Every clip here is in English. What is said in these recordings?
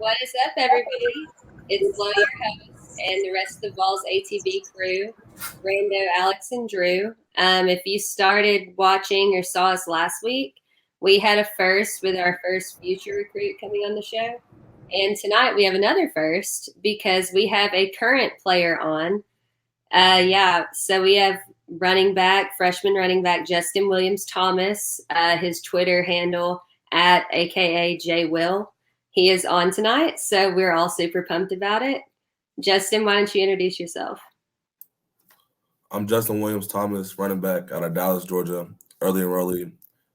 What is up, everybody? It's Flo, your host, and the rest of the Vols ATB crew, Brando, Alex, and Drew. If you started watching or saw us last week, we had a first with our first future recruit coming on the show. And tonight we have another first because we have a current player on. So we have freshman running back Justin Williams Thomas, his Twitter handle at AKA JWill. He is on tonight, so we're all super pumped about it. Justin, why don't you introduce yourself? I'm Justin Williams Thomas, running back out of Dallas, Georgia. Early enrollee,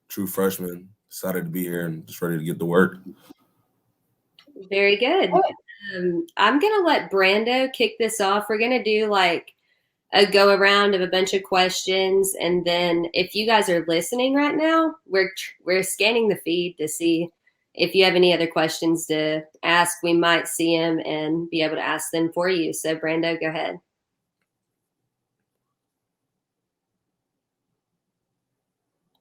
true freshman. Excited to be here and just ready to get to work. Very good. I'm going to let Brando kick this off. We're going to do like a go around of a bunch of questions, and then if you guys are listening right now, we're scanning the feed to see if you have any other questions to ask. We might see them and be able to ask them for you. So Brando, go ahead.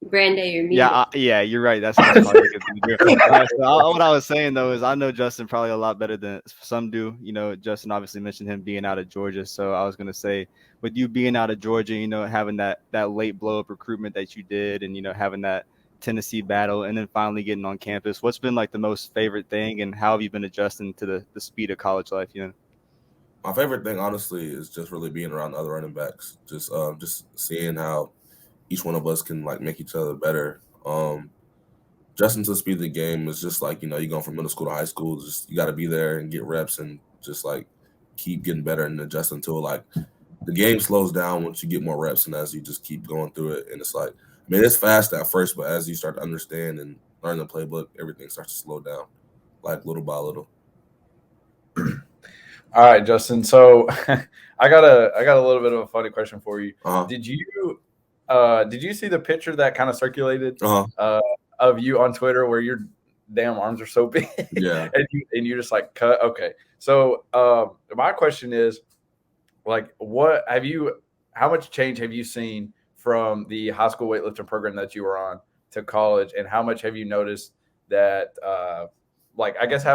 Brando, you're muted. Yeah, you're right. That's probably right, so what I was saying though is I know Justin probably a lot better than some do. You know, Justin obviously mentioned him being out of Georgia, so I was gonna say with you being out of Georgia, you know, having that late blow up recruitment that you did, and you know having that Tennessee battle, and then finally getting on campus. What's been like the most favorite thing, and how have you been adjusting to the speed of college life? You know, my favorite thing, honestly, is just really being around other running backs. Just seeing how each one of us can like make each other better. Adjusting to the speed of the game is just like, you know, you're going from middle school to high school. Just you got to be there and get reps and just like keep getting better and adjust until like the game slows down once you get more reps and as you just keep going through it. And it's like, I mean, it's fast at first, but as you start to understand and learn the playbook, everything starts to slow down, like little by little. All right, Justin. So I got a little bit of a funny question for you. Uh-huh. Did you see the picture that kind of circulated of you on Twitter where your damn arms are so big? Yeah. and you just like cut. Okay. So my question is, like, how much change have you seen from the high school weightlifting program that you were on to college, and how much have you noticed that how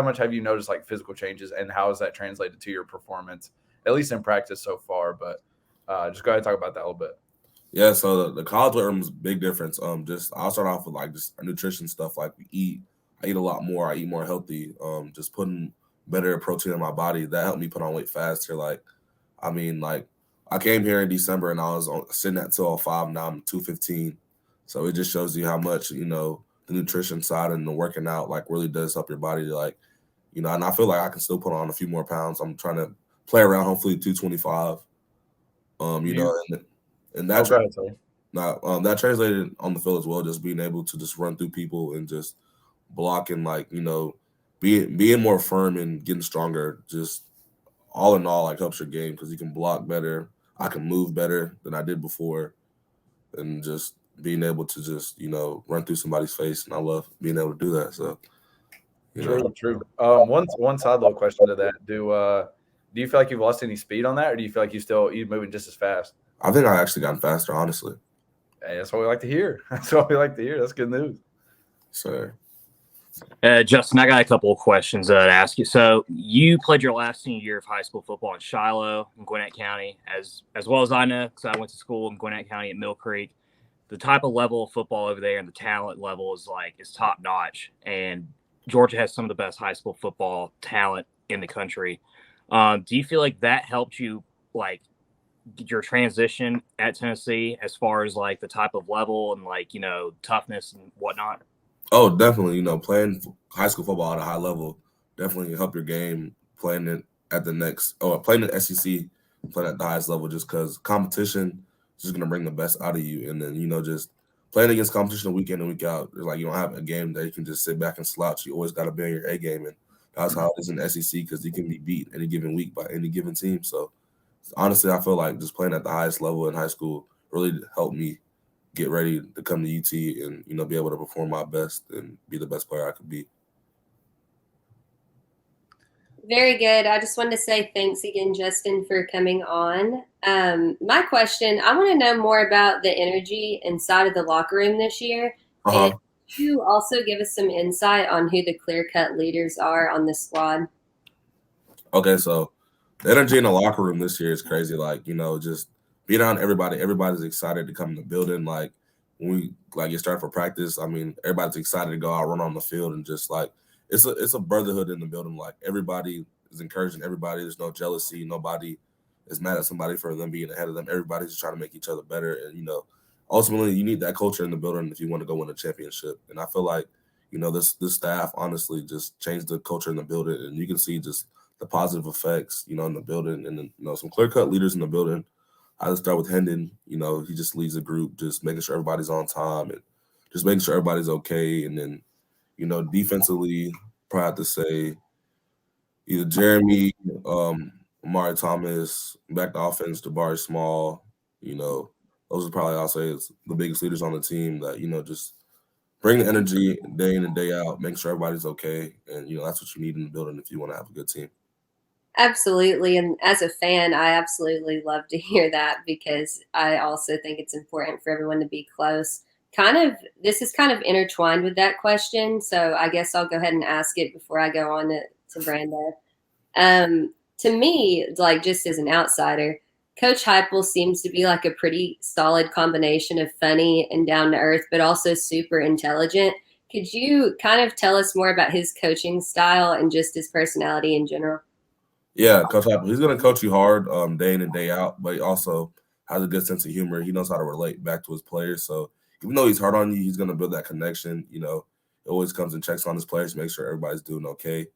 much have you noticed like physical changes, and how has that translated to your performance, at least in practice so far? But just go ahead and talk about that a little bit. Yeah, so the college weight room is a big difference. I'll start off with like just nutrition stuff. Like I eat a lot more. I eat more healthy. Just putting better protein in my body. That helped me put on weight faster. Like, I mean, like I came here in December and I was sitting at 205. Now I'm 215. So it just shows you how much, you know, the nutrition side and the working out like really does help your body to like, you know, and I feel like I can still put on a few more pounds. I'm trying to play around hopefully 225. You know, and that that translated on the field as well, just being able to just run through people and just blocking, like, you know, being more firm and getting stronger, just all in all, like helps your game because you can block better. I can move better than I did before, and just being able to just, you know, run through somebody's face, and I love being able to do that. So, True. One side little question to that: do you feel like you've lost any speed on that, or do you feel like you're moving just as fast? I think I actually gotten faster, honestly. Hey, that's what we like to hear. That's good news. So, Justin, I got a couple of questions to ask you. So you played your last senior year of high school football in Shiloh in Gwinnett County, as well as I know, because I went to school in Gwinnett County at Mill Creek. The type of level of football over there and the talent level is top notch, and Georgia has some of the best high school football talent in the country. Do you feel like that helped you, like, your transition at Tennessee as far as like the type of level and like, you know, toughness and whatnot? Oh, definitely. You know, playing high school football at a high level definitely help your game. Playing it at playing the SEC, playing at the highest level, just because competition is just gonna bring the best out of you. And then, you know, just playing against competition week in and week out, it's like you don't have a game that you can just sit back and slouch. You always got to be on your A game, and that's how it is in the SEC because you can be beat any given week by any given team. So honestly, I feel like just playing at the highest level in high school really helped me get ready to come to UT and, you know, be able to perform my best and be the best player I could be. Very good. I just wanted to say thanks again, Justin, for coming on. My question, I want to know more about the energy inside of the locker room this year. And you also give us some insight on who the clear-cut leaders are on this squad? Okay, so the energy in the locker room this year is crazy. Like, just being around everybody. Everybody's excited to come in the building. Like, when we get started for practice, I mean, everybody's excited to go out, run on the field, and just like it's a brotherhood in the building. Like, everybody is encouraging everybody. There's no jealousy. Nobody is mad at somebody for them being ahead of them. Everybody's just trying to make each other better. And ultimately, you need that culture in the building if you want to go win a championship. And I feel like this staff honestly just changed the culture in the building, and you can see just the positive effects, in the building, and then, some clear-cut leaders in the building. I just start with Hendon. He just leads the group, just making sure everybody's on time and just making sure everybody's okay. And then, defensively, probably have to say either Jeremy, Amari Thomas, back to offense, Jabari Small. Those are probably, I'll say, it's the biggest leaders on the team that, just bring the energy day in and day out, make sure everybody's okay. And, that's what you need in the building if you want to have a good team. Absolutely. And as a fan, I absolutely love to hear that because I also think it's important for everyone to be close. This is kind of intertwined with that question. So I guess I'll go ahead and ask it before I go on to Brando. To me, like just as an outsider, Coach Heupel seems to be like a pretty solid combination of funny and down to earth, but also super intelligent. Could you kind of tell us more about his coaching style and just his personality in general? Yeah, Coach Heupel, he's going to coach you hard day in and day out, but he also has a good sense of humor. He knows how to relate back to his players. So even though he's hard on you, he's going to build that connection. He always comes and checks on his players, make sure everybody's doing okay.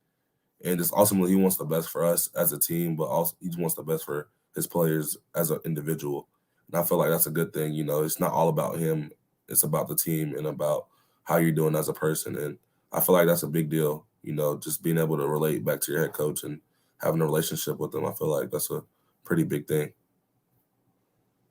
And just ultimately, he wants the best for us as a team, but also he wants the best for his players as an individual. And I feel like that's a good thing. It's not all about him. It's about the team and about how you're doing as a person. And I feel like that's a big deal, just being able to relate back to your head coach and having a relationship with them. I feel like that's a pretty big thing.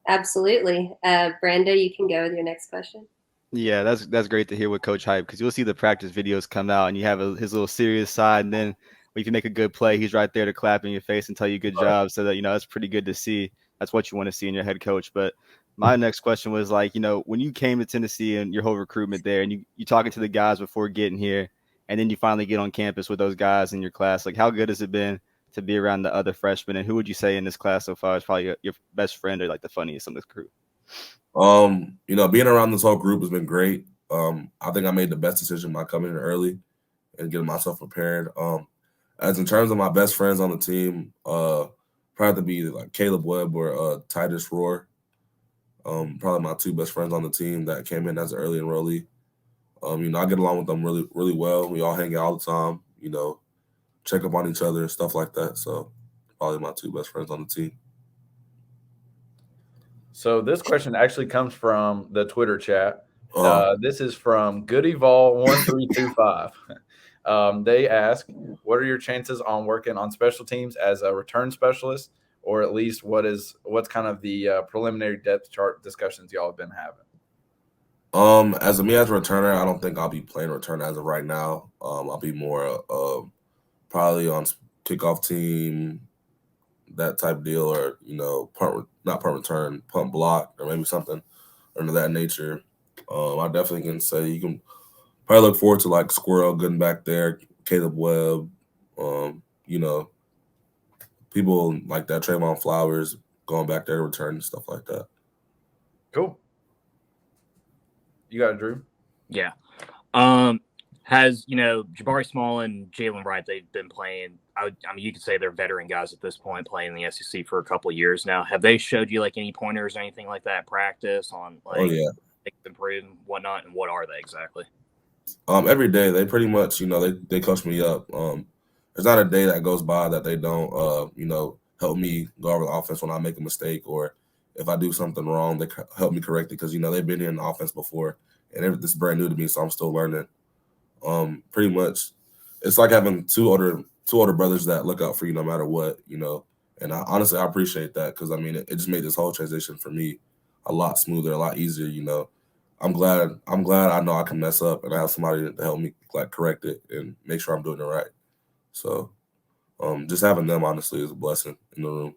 Absolutely. Brando, you can go with your next question. Yeah, that's great to hear with Coach Hype, because you'll see the practice videos come out and you have his little serious side, and then when you make a good play, he's right there to clap in your face and tell you good job. So that that's pretty good to see. That's what you want to see in your head coach. But my next question was like, when you came to Tennessee and your whole recruitment there, and you talking to the guys before getting here, and then you finally get on campus with those guys in your class, like how good has it been to be around the other freshmen? And who would you say in this class so far is probably your best friend or like the funniest on this crew? Being around this whole group has been great. I think I made the best decision by coming in early and getting myself prepared. As in terms of my best friends on the team, probably to be like Caleb Webb or Titus Rohr. Probably my two best friends on the team that came in as an early enrollee. I get along with them really, really well. We all hang out all the time, check up on each other and stuff like that. So probably my two best friends on the team. So this question actually comes from the Twitter chat. This is from GoodyVol1325. They ask, what are your chances on working on special teams as a return specialist, or at least what's kind of the preliminary depth chart discussions y'all have been having? As a returner, I don't think I'll be playing return as of right now. I'll be more probably on kickoff team, that type of deal, or not punt return, punt block, or maybe something under that nature. I definitely can say you can probably look forward to like Squirrel getting back there, Caleb Webb, people like that, Trayvon Flowers going back there to return and stuff like that. Cool. You got it, Drew? Yeah. Has Jabari Small and Jalen Wright, they've been playing. I mean, you could say they're veteran guys at this point, playing in the SEC for a couple of years now. Have they showed you like any pointers or anything like that practice on like they can improve and whatnot? And what are they exactly? Every day they pretty much they coach me up. There's not a day that goes by that they don't help me go over the offense when I make a mistake, or if I do something wrong, they help me correct it because they've been in the offense before and this is brand new to me, so I'm still learning. Pretty much, it's like having two older brothers that look out for you no matter what, And honestly, I appreciate that because it just made this whole transition for me a lot smoother, a lot easier. I'm glad I know I can mess up and I have somebody to help me like correct it and make sure I'm doing it right. So, just having them honestly is a blessing in the room.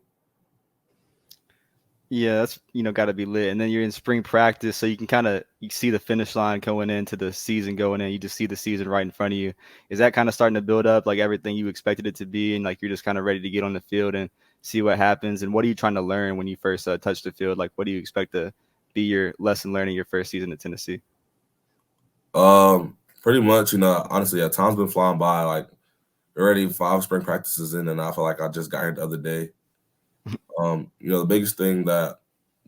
Yeah, that's got to be lit. And then you're in spring practice, so you can you see the finish line going into the season going in. You just see the season right in front of you. Is that kind of starting to build up like everything you expected it to be, and like you're just kind of ready to get on the field and see what happens? And what are you trying to learn when you first touch the field? Like, what do you expect to be your lesson learning your first season at Tennessee? Pretty much, honestly, time's been flying by. Like already 5 spring practices in, and I feel like I just got here the other day. The biggest thing that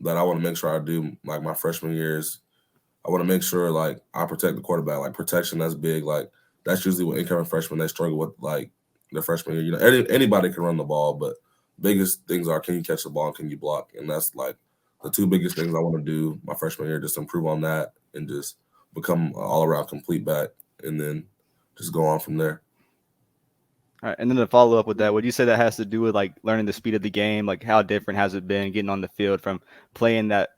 I want to make sure I do, like my freshman year, is I want to make sure like I protect the quarterback. Like protection, that's big. Like that's usually what incoming freshmen they struggle with. Like their freshman year, anybody can run the ball, but biggest things are can you catch the ball and can you block, and that's like the 2 biggest things I want to do my freshman year. Just improve on that and just become an all around complete back, and then just go on from there. All right, and then to follow up with that, would you say that has to do with like learning the speed of the game? Like how different has it been getting on the field from playing that,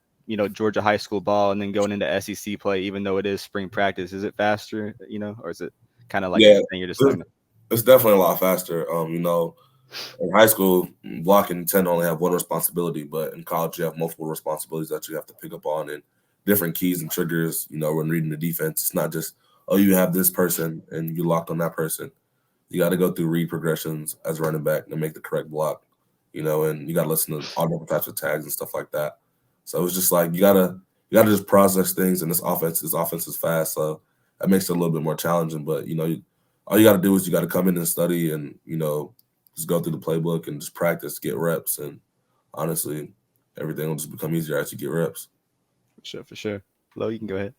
Georgia high school ball and then going into SEC play, even though it is spring practice? Is it faster, or is it kind of like everything you're just learning? It's definitely a lot faster. In high school, blocking tend to only have one responsibility, but in college you have multiple responsibilities that you have to pick up on and different keys and triggers, when reading the defense. It's not just, oh, you have this person and you locked on that person. You got to go through read progressions as a running back and make the correct block, and you got to listen to all different types of tags and stuff like that. So it's just like you gotta just process things, and this offense is fast, so that makes it a little bit more challenging. But all you got to do is you got to come in and study, and just go through the playbook and just practice, get reps, and honestly, everything will just become easier as you get reps. For sure. Flo, you can go ahead.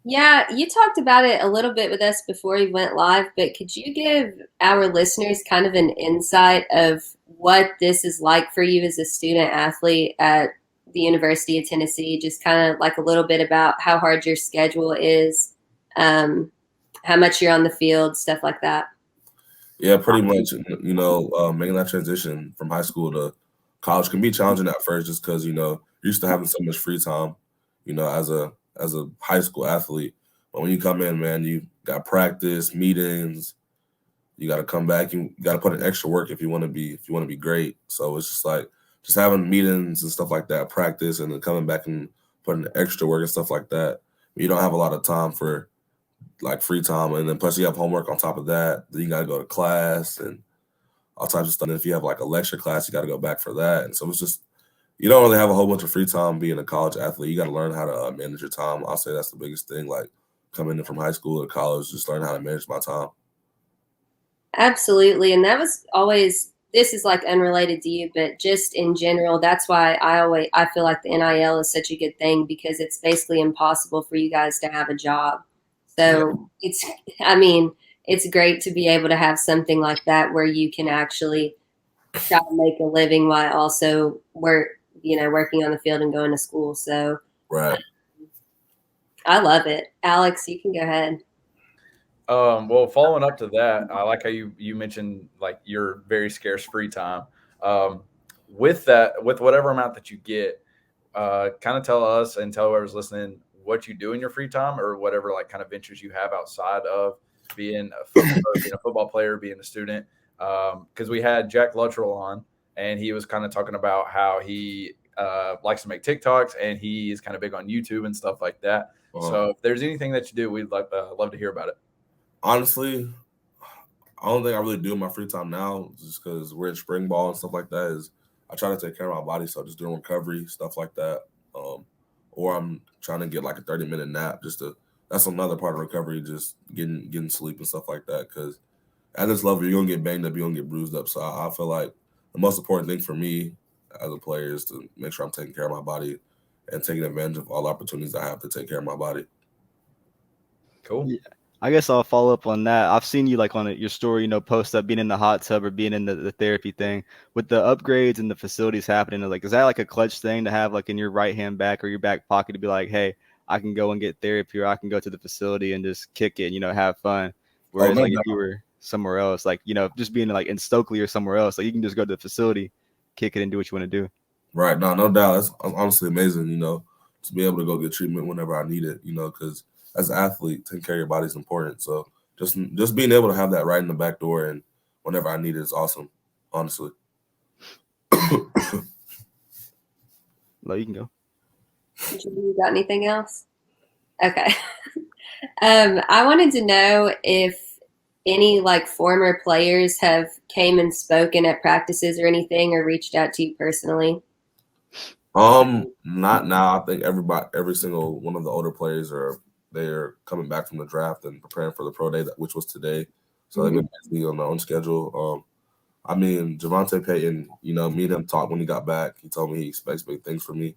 Yeah, you talked about it a little bit with us before we went live, but could you give our listeners kind of an insight of what this is like for you as a student athlete at the University of Tennessee? Just kind of like a little bit about how hard your schedule is, how much you're on the field, stuff like that. Yeah, pretty much. Making that transition from high school to college can be challenging at first, just because you're used to having so much free time, as a high school athlete. But when you come in, man, you got practice, meetings. You got to come back. You got to put in extra work if you want to be great. So it's just like just having meetings and stuff like that, practice, and then coming back and putting extra work and stuff like that. You don't have a lot of time for like free time, and then plus you have homework on top of that. Then you got to go to class and all types of stuff. And if you have like a lecture class, you got to go back for that. And so it's just you don't really have a whole bunch of free time being a college athlete. You got to learn how to manage your time. I'll say that's the biggest thing. Like coming in from high school to college, just learn how to manage my time. Absolutely. And that was always, this is like unrelated to you, but just in general, that's why I feel like the NIL is such a good thing, because it's basically impossible for you guys to have a job. So it's great to be able to have something like that where you can actually try to make a living while also working on the field and going to school. So right. I love it. Alex, you can go ahead. Well, following up to that, I like how you mentioned like your very scarce free time. With whatever amount that you get, kind of tell us and tell whoever's listening what you do in your free time, or whatever like kind of ventures you have outside of being a football player, being a student. Because we had Jack Luttrell on, and he was kind of talking about how he likes to make TikToks, and he is kind of big on YouTube and stuff like that. So if there's anything that you do, we'd love to hear about it. Honestly, the only thing I really do in my free time now, just because we're in spring ball and stuff like that, is I try to take care of my body. So just doing recovery, stuff like that. Or I'm trying to get like a 30-minute nap. That's another part of recovery, just getting sleep and stuff like that. Because at this level, you're going to get banged up, you're going to get bruised up. So I feel like the most important thing for me as a player is to make sure I'm taking care of my body and taking advantage of all the opportunities I have to take care of my body. Cool. Yeah. I guess I'll follow up on that. I've seen you like on your story, post up being in the hot tub or being in the therapy thing with the upgrades and the facilities happening. Like, is that like a clutch thing to have like in your right hand back or your back pocket to be like, hey, I can go and get therapy, or I can go to the facility and just kick it, have fun. Whereas if you were somewhere else, like, just being like in Stokely or somewhere else, like you can just go to the facility, kick it and do what you want to do. Right. No doubt. That's honestly amazing, to be able to go get treatment whenever I need it, because as an athlete, taking care of your body is important. So just being able to have that right in the back door and whenever I need it is awesome, honestly. Lo, you can go. You got anything else? Okay. I wanted to know if any like former players have came and spoken at practices or anything, or reached out to you personally. Not now. I think every single one of the older players they're coming back from the draft and preparing for the pro day, which was today. So they've been busy on their own schedule. I mean, Javante Payton, me and him talked when he got back. He told me he expects big things from me,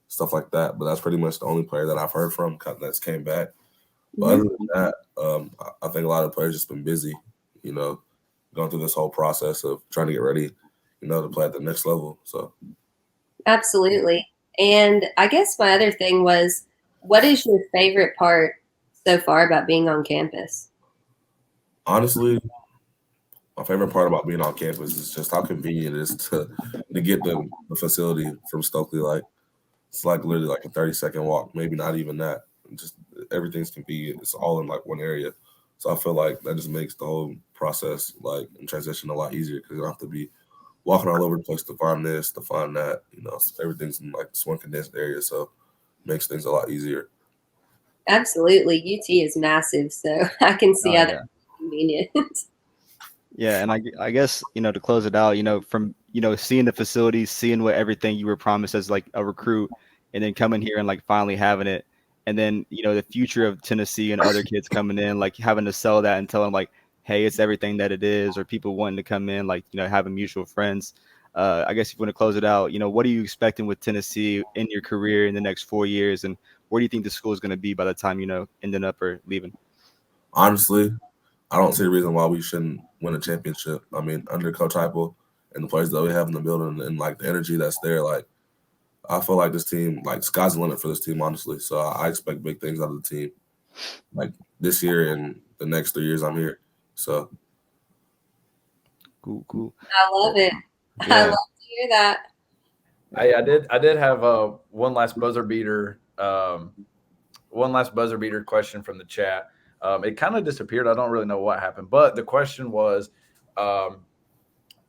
stuff like that. But that's pretty much the only player that I've heard from that's came back. But other than that, I think a lot of players just been busy, going through this whole process of trying to get ready, to play at the next level. So. Absolutely. And I guess my other thing was, what is your favorite part so far about being on campus? Honestly, my favorite part about being on campus is just how convenient it is to get the facility from Stokely. Like, it's like literally like a 30-second walk, maybe not even that. Just everything's convenient. It's all in like one area. So I feel like that just makes the whole process and transition a lot easier because you don't have to be walking all over the place to find this, to find that. Everything's in like this one condensed area, so it makes things a lot easier. Absolutely. UT is massive, so I can see how that's convenient. Yeah, and I guess, to close it out, from, seeing the facilities, seeing what everything you were promised as like a recruit, and then coming here and like finally having it, and then, the future of Tennessee and other kids coming in, like having to sell that and tell them like, hey, it's everything that it is, or people wanting to come in, like, having mutual friends. I guess if you want to close it out, what are you expecting with Tennessee in your career in the next 4 years, and where do you think the school is going to be by the time, ending up or leaving? Honestly, I don't see a reason why we shouldn't win a championship. I mean, under Coach Heupel and the players that we have in the building and like the energy that's there, like I feel like this team, like sky's the limit for this team, honestly. So I expect big things out of the team, like this year and the next 3 years I'm here. So cool. I love it. Yeah. I love to hear that. I did have one last buzzer beater question from the chat. It kind of disappeared. I don't really know what happened, but the question was,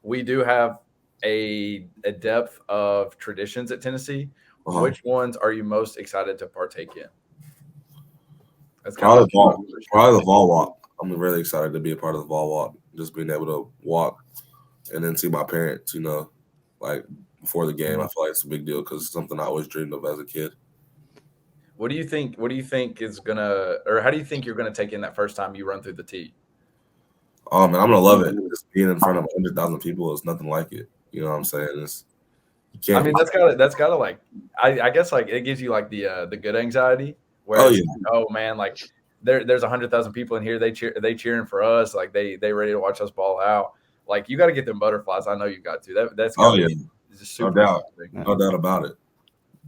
we do have a depth of traditions at Tennessee. Which ones are you most excited to partake in? That's probably the Vol walk. I'm really excited to be a part of the Vol walk. Just being able to walk and then see my parents, like before the game. I feel like it's a big deal because it's something I always dreamed of as a kid. What do you think is gonna, or how do you think you're gonna take in that first time you run through the tee? Oh man, I'm gonna love it. Just being in front of 100,000 people is nothing like it. You know what I'm saying? I mean, that's gotta like, I guess like it gives you like the good anxiety where oh man, like there's 100,000 people in here. They cheering for us. Like they ready to watch us ball out. Like you got to get them butterflies. I know you got to. That's just super no doubt about it.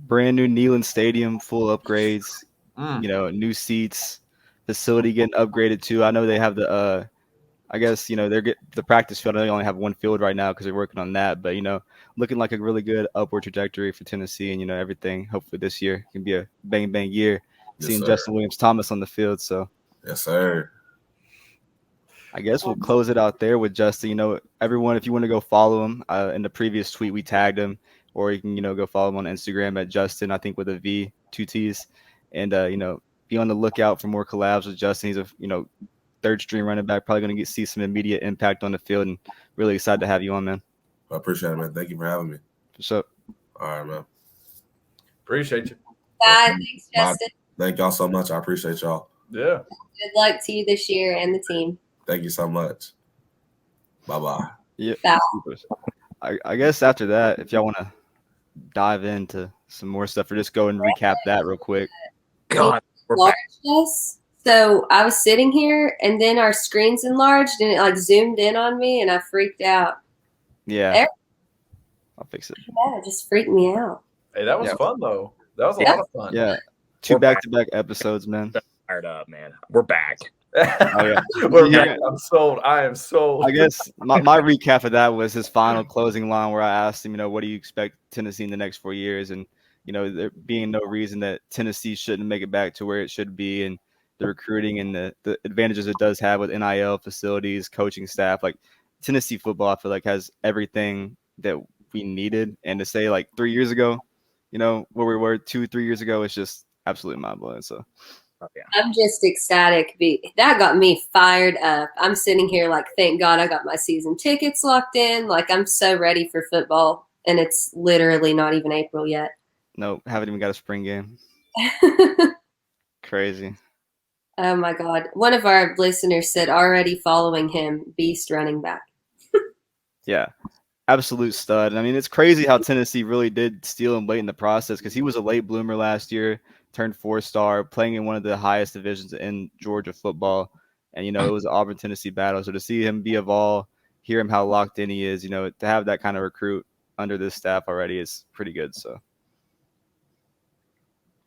Brand new Neyland Stadium, full upgrades. New seats, facility getting upgraded too. I know they have the I guess the practice field. I know they only have one field right now because they're working on that. But looking like a really good upward trajectory for Tennessee, and everything. Hopefully this year can be a bang year. Seeing Justin Williams-Thomas on the field, so yes, sir. I guess we'll close it out there with Justin. Everyone, if you want to go follow him, in the previous tweet we tagged him, or you can go follow him on Instagram at Justin, I think with a V, 2 T's, and be on the lookout for more collabs with Justin. He's a third string running back, probably going to see some immediate impact on the field, and really excited to have you on, man. I appreciate it, man. Thank you for having me. For sure. All right, man. Appreciate you. Bye. Thanks, Justin. Thank y'all so much. I appreciate y'all. Yeah. Good luck to you this year and the team. Thank you so much. Bye-bye. Yeah. I guess after that, if y'all want to dive into some more stuff or just go and recap that real quick. God. So I was sitting here and then our screen's enlarged and it like zoomed in on me and I freaked out. Yeah. I'll fix it. Yeah, it just freaked me out. Hey, that was fun though. That was a lot of fun. Yeah. 2 back-to-back episodes, man. Fired up, man. We're back. We're back. I'm sold. I am sold. I guess my recap of that was his final closing line where I asked him, what do you expect Tennessee in the next 4 years? And, there being no reason that Tennessee shouldn't make it back to where it should be, and the recruiting and the advantages it does have with NIL facilities, coaching staff. Like Tennessee football, I feel like has everything that we needed. And to say like 3 years ago, where we were 2-3 years ago. It's just absolutely mind blowing. So I'm just ecstatic. That got me fired up. I'm sitting here like, thank God I got my season tickets locked in. Like, I'm so ready for football, and it's literally not even April yet. nope, haven't even got a spring game. Crazy. Oh my God. One of our listeners said already following him, beast running back. Yeah, absolute stud. And I mean, it's crazy how Tennessee really did steal him late in the process because he was a late bloomer last year, turned 4-star, playing in one of the highest divisions in Georgia football. And, it was an Auburn Tennessee battle. So to see him be a Vol, hear him how locked in he is, to have that kind of recruit under this staff already is pretty good. So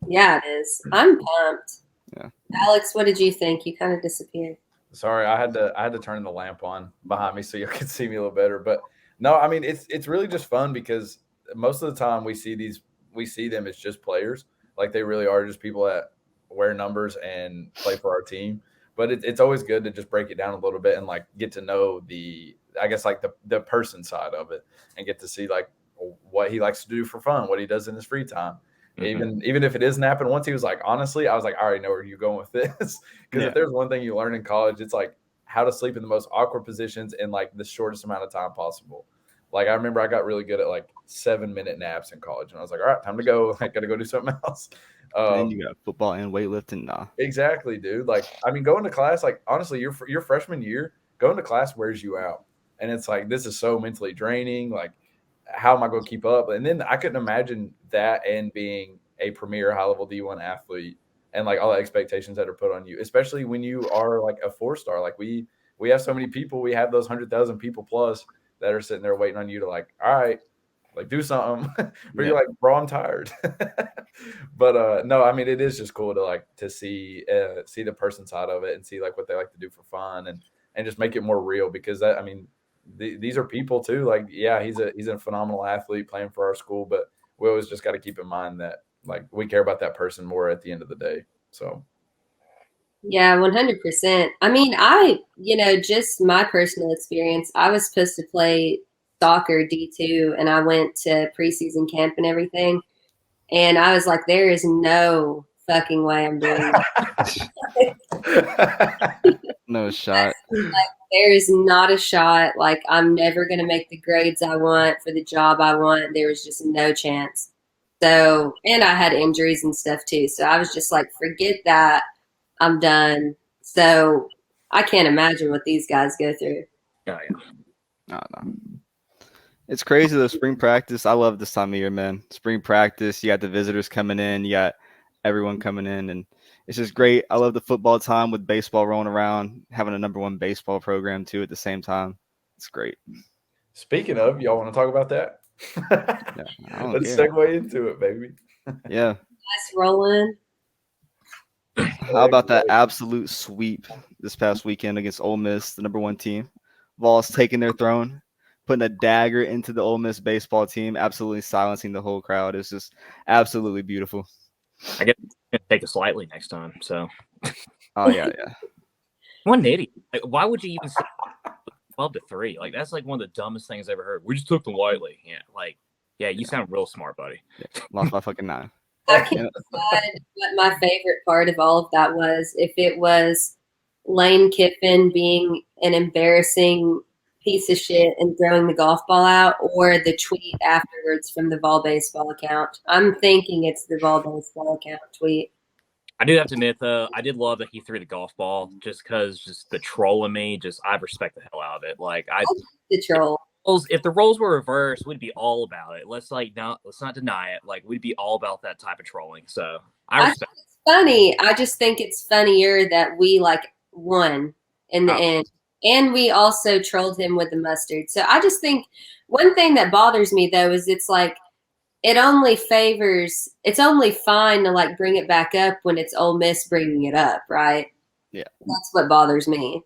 Yeah, it is. I'm pumped. Yeah. Alex, what did you think? You kind of disappeared. Sorry, I had to turn the lamp on behind me so you could see me a little better. But no, I mean it's really just fun because most of the time we see them as just players, like they really are just people that wear numbers and play for our team. But it's always good to just break it down a little bit and like get to know the person side of it and get to see like what he likes to do for fun, what he does in his free time. Mm-hmm. Even if it is napping. Once he was like, honestly, I was like, I already know where you're going with this. Because if there's one thing you learn in college, it's like how to sleep in the most awkward positions in like the shortest amount of time possible. Like I remember I got really good at like 7-minute naps in college, and I was like, all right, time to go. I got to go do something else. And you got football and weightlifting. Nah. Exactly, dude. Like, I mean, going to class, like honestly, your freshman year, going to class wears you out, and it's like this is so mentally draining. Like, how am I going to keep up? And then I couldn't imagine that and being a premier high-level D1 athlete and like all the expectations that are put on you, especially when you are like a 4-star. Like we have so many people. We have those 100,000 people plus that are sitting there waiting on you to like, all right, like do something. But you're like, bro, I'm tired. But no, I mean, it is just cool to like to see the person side of it and see like what they like to do for fun and just make it more real because that, I mean, these are people too. Like, yeah, he's a phenomenal athlete playing for our school, but we always just got to keep in mind that like we care about that person more at the end of the day. So Yeah, 100%. I mean, just my personal experience, I was supposed to play soccer D2 and I went to preseason camp and everything. And I was like, there is no fucking way I'm doing that. No shot. There is not a shot. Like, I'm never going to make the grades I want for the job I want. There was just no chance. So, and I had injuries and stuff too. So I was just like, forget that. I'm done. So I can't imagine what these guys go through. Oh, yeah. No. It's crazy though. Spring practice. I love this time of year, man. Spring practice. You got the visitors coming in. You got everyone coming in, and it's just great. I love the football time with baseball rolling around, having a #1 baseball program too at the same time. It's great. Speaking of, y'all want to talk about that? Yeah, Let's segue into it, baby. Yeah. Nice rolling. How about that absolute sweep this past weekend against Ole Miss, the #1 team? Vols taking their throne, putting a dagger into the Ole Miss baseball team, absolutely silencing the whole crowd. It's just absolutely beautiful. I guess it's gonna take us lightly next time. So. Oh yeah. What an idiot! Like, why would you even say 12-3? Like that's like one of the dumbest things I ever heard. We just took them lightly. Yeah, you sound real smart, buddy. Yeah. Lost by fucking 9. I can't decide what my favorite part of all of that was. If it was Lane Kiffin being an embarrassing piece of shit and throwing the golf ball out, or the tweet afterwards from the Vol baseball account. I'm thinking it's the Vol baseball account tweet. I do have to admit, though, I did love that he threw the golf ball just because just the troll in me, I respect the hell out of it. Like, the troll. If the roles were reversed, we'd be all about it. Let's not deny it. Like, we'd be all about that type of trolling. So I respect it. It's funny. I just think it's funnier that we like won in the end. And we also trolled him with the mustard. So I just think one thing that bothers me though is it's like it's only fine to like bring it back up when it's Ole Miss bringing it up, right? Yeah. That's what bothers me.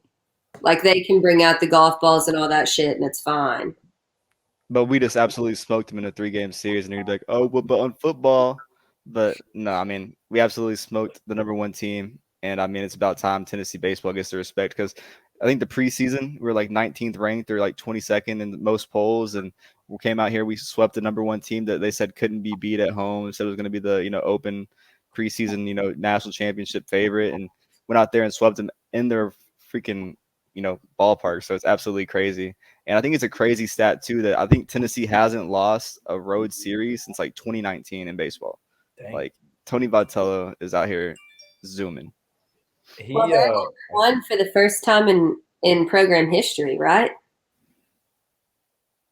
Like they can bring out the golf balls and all that shit and it's fine. But we just absolutely smoked him in a 3-game series and you'd be like, oh, but on football. But no, I mean, we absolutely smoked the #1 team. And I mean, it's about time Tennessee baseball gets the respect because I think the preseason we were like 19th ranked or like 22nd in most polls, and we came out here, we swept the number 1 team that they said couldn't be beat at home. Said it was going to be the open preseason national championship favorite, and went out there and swept them in their freaking ballpark. So it's absolutely crazy. And I think it's a crazy stat too that I think Tennessee hasn't lost a road series since like 2019 in baseball. Dang. Like Tony Vitello is out here zooming. Well, they're one for the first time in program history, right?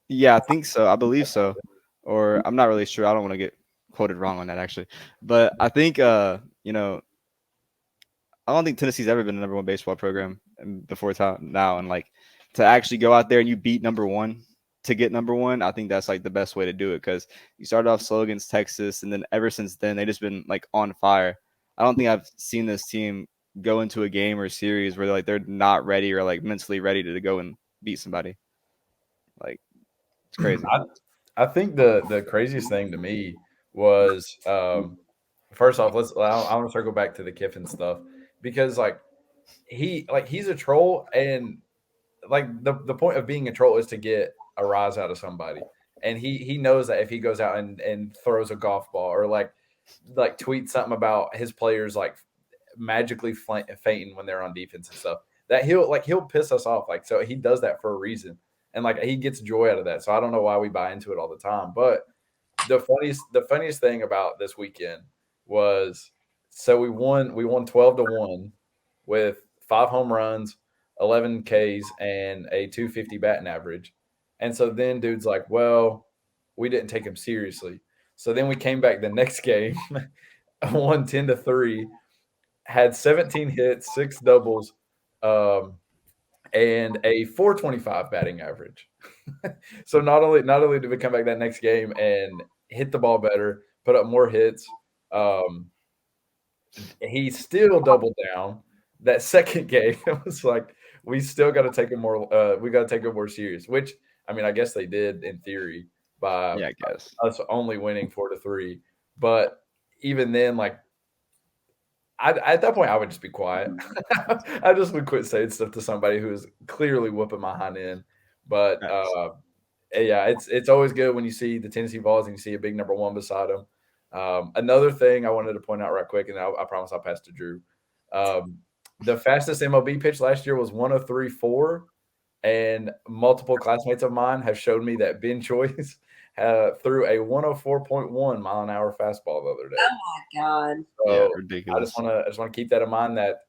Yeah, I think so. I believe so. Or I'm not really sure. I don't want to get quoted wrong on that actually. But I think I don't think Tennessee's ever been the number 1 baseball program before now. And like to actually go out there and you beat number 1 to get number 1, I think that's like the best way to do it, because you started off slow against Texas, and then ever since then they just been like on fire. I don't think I've seen this team go into a game or a series where like they're not ready or like mentally ready to go and beat somebody. Like it's crazy. I think the craziest thing to me was first off, I want to circle back to the Kiffin stuff, because he's a troll, and like the point of being a troll is to get a rise out of somebody, and he knows that if he goes out and throws a golf ball or like tweets something about his players like magically fainting when they're on defense and stuff, that he'll piss us off. Like, so he does that for a reason, and like he gets joy out of that. So I don't know why we buy into it all the time. But the funniest thing about this weekend was, so we won 12-1 with 5 home runs, 11 Ks, and a 250 batting average. And so then dude's like, well, we didn't take him seriously. So then we came back the next game, won 10-3, had 17 hits, 6 doubles, and a 425 batting average. So not only did we come back that next game and hit the ball better, put up more hits, he still doubled down. That second game, it was like, we still got to take it more. We got to take it more serious. Which, I mean, I guess they did in theory by us only winning 4-3. But even then, like, at that point, I would just be quiet. I just would quit saying stuff to somebody who is clearly whooping my hind end. But yeah, it's always good when you see the Tennessee Vols and you see a big number 1 beside them. Another thing I wanted to point out right quick, and I promise I'll pass to Drew. The fastest MLB pitch last year was 103.4, and multiple classmates of mine have showed me that Ben Choice threw a 104.1 mile an hour fastball the other day. Oh my God! So yeah, ridiculous. I just want to keep that in mind, that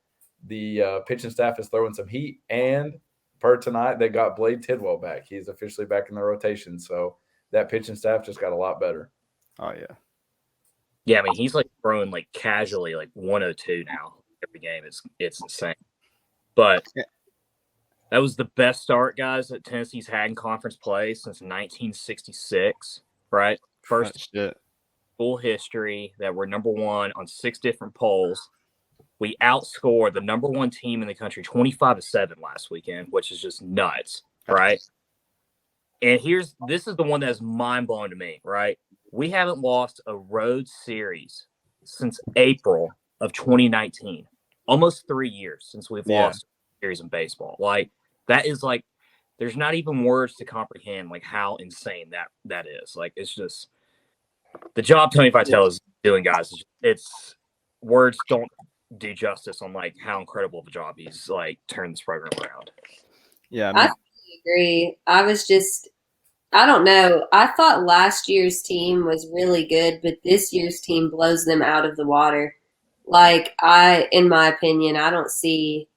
the pitching staff is throwing some heat, and per tonight they got Blade Tidwell back. He's officially back in the rotation, so that pitching staff just got a lot better. Oh yeah. Yeah, I mean, he's like throwing like casually like 102 now every game. It's insane. But that was the best start, guys, that Tennessee's had in conference play since 1966, right? First full history that we're number 1 on 6 different polls. We outscored the number 1 team in the country 25-7 last weekend, which is just nuts, right? And this is the one that's mind-blowing to me, right? We haven't lost a road series since April of 2019. Almost 3 years since we've lost a series in baseball. Like, that is like, there's not even words to comprehend like how insane that is. Like, it's just the job Tony Vitello is doing, guys. It's words don't do justice on like how incredible of a job he's like turned this program around. Yeah, I agree. I don't know. I thought last year's team was really good, but this year's team blows them out of the water. Like, in my opinion, I don't see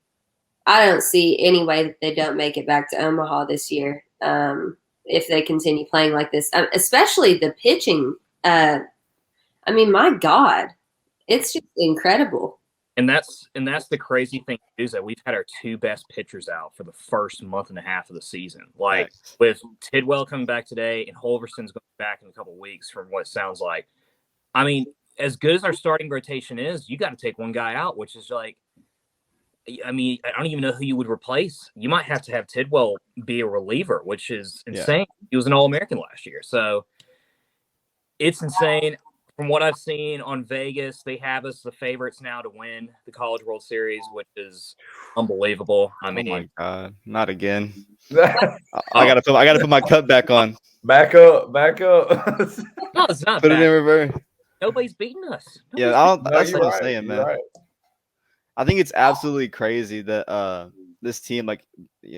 any way that they don't make it back to Omaha this year if they continue playing like this, especially the pitching. I mean, my God, it's just incredible. And that's the crazy thing is that we've had our 2 best pitchers out for the first month and a half of the season. Like, with Tidwell coming back today and Holverson's going back in a couple of weeks, from what it sounds like. I mean, as good as our starting rotation is, you got to take one guy out, which is like, I mean, I don't even know who you would replace. You might have to have Tidwell be a reliever, which is insane. Yeah. He was an All-American last year. So it's insane. From what I've seen on Vegas, they have us the favorites now to win the College World Series, which is unbelievable. I mean, oh my God, not again! I gotta put my cut back on. Back up. No, it's not Put it in bad. reverse. Nobody's beating us. Yeah, Nobody's I don't. No, That's you're what I'm right. saying, You're man. right. I think it's absolutely crazy that this team, like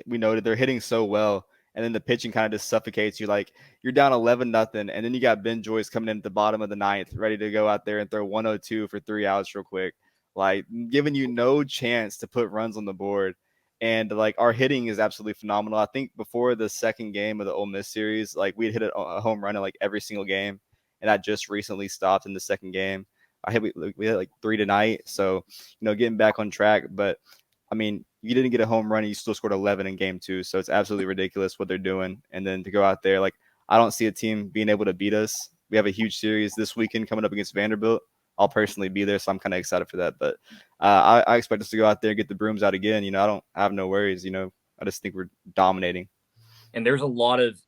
we noted, they're hitting so well, and then the pitching kind of just suffocates you. Like you're down 11-0, and then you got Ben Joyce coming in at the bottom of the ninth, ready to go out there and throw 102 for 3 outs real quick, like giving you no chance to put runs on the board. And like our hitting is absolutely phenomenal. I think before the second game of the Ole Miss series, like we'd hit a home run in like every single game, and that just recently stopped in the second game. We had like 3 tonight, so getting back on track. But I mean, you didn't get a home run, and you still scored 11 in game 2, so it's absolutely ridiculous what they're doing. And then to go out there, like I don't see a team being able to beat us. We have a huge series this weekend coming up against Vanderbilt. I'll personally be there, so I'm kind of excited for that. But I expect us to go out there and get the brooms out again. I have no worries. I just think we're dominating. And there's a lot of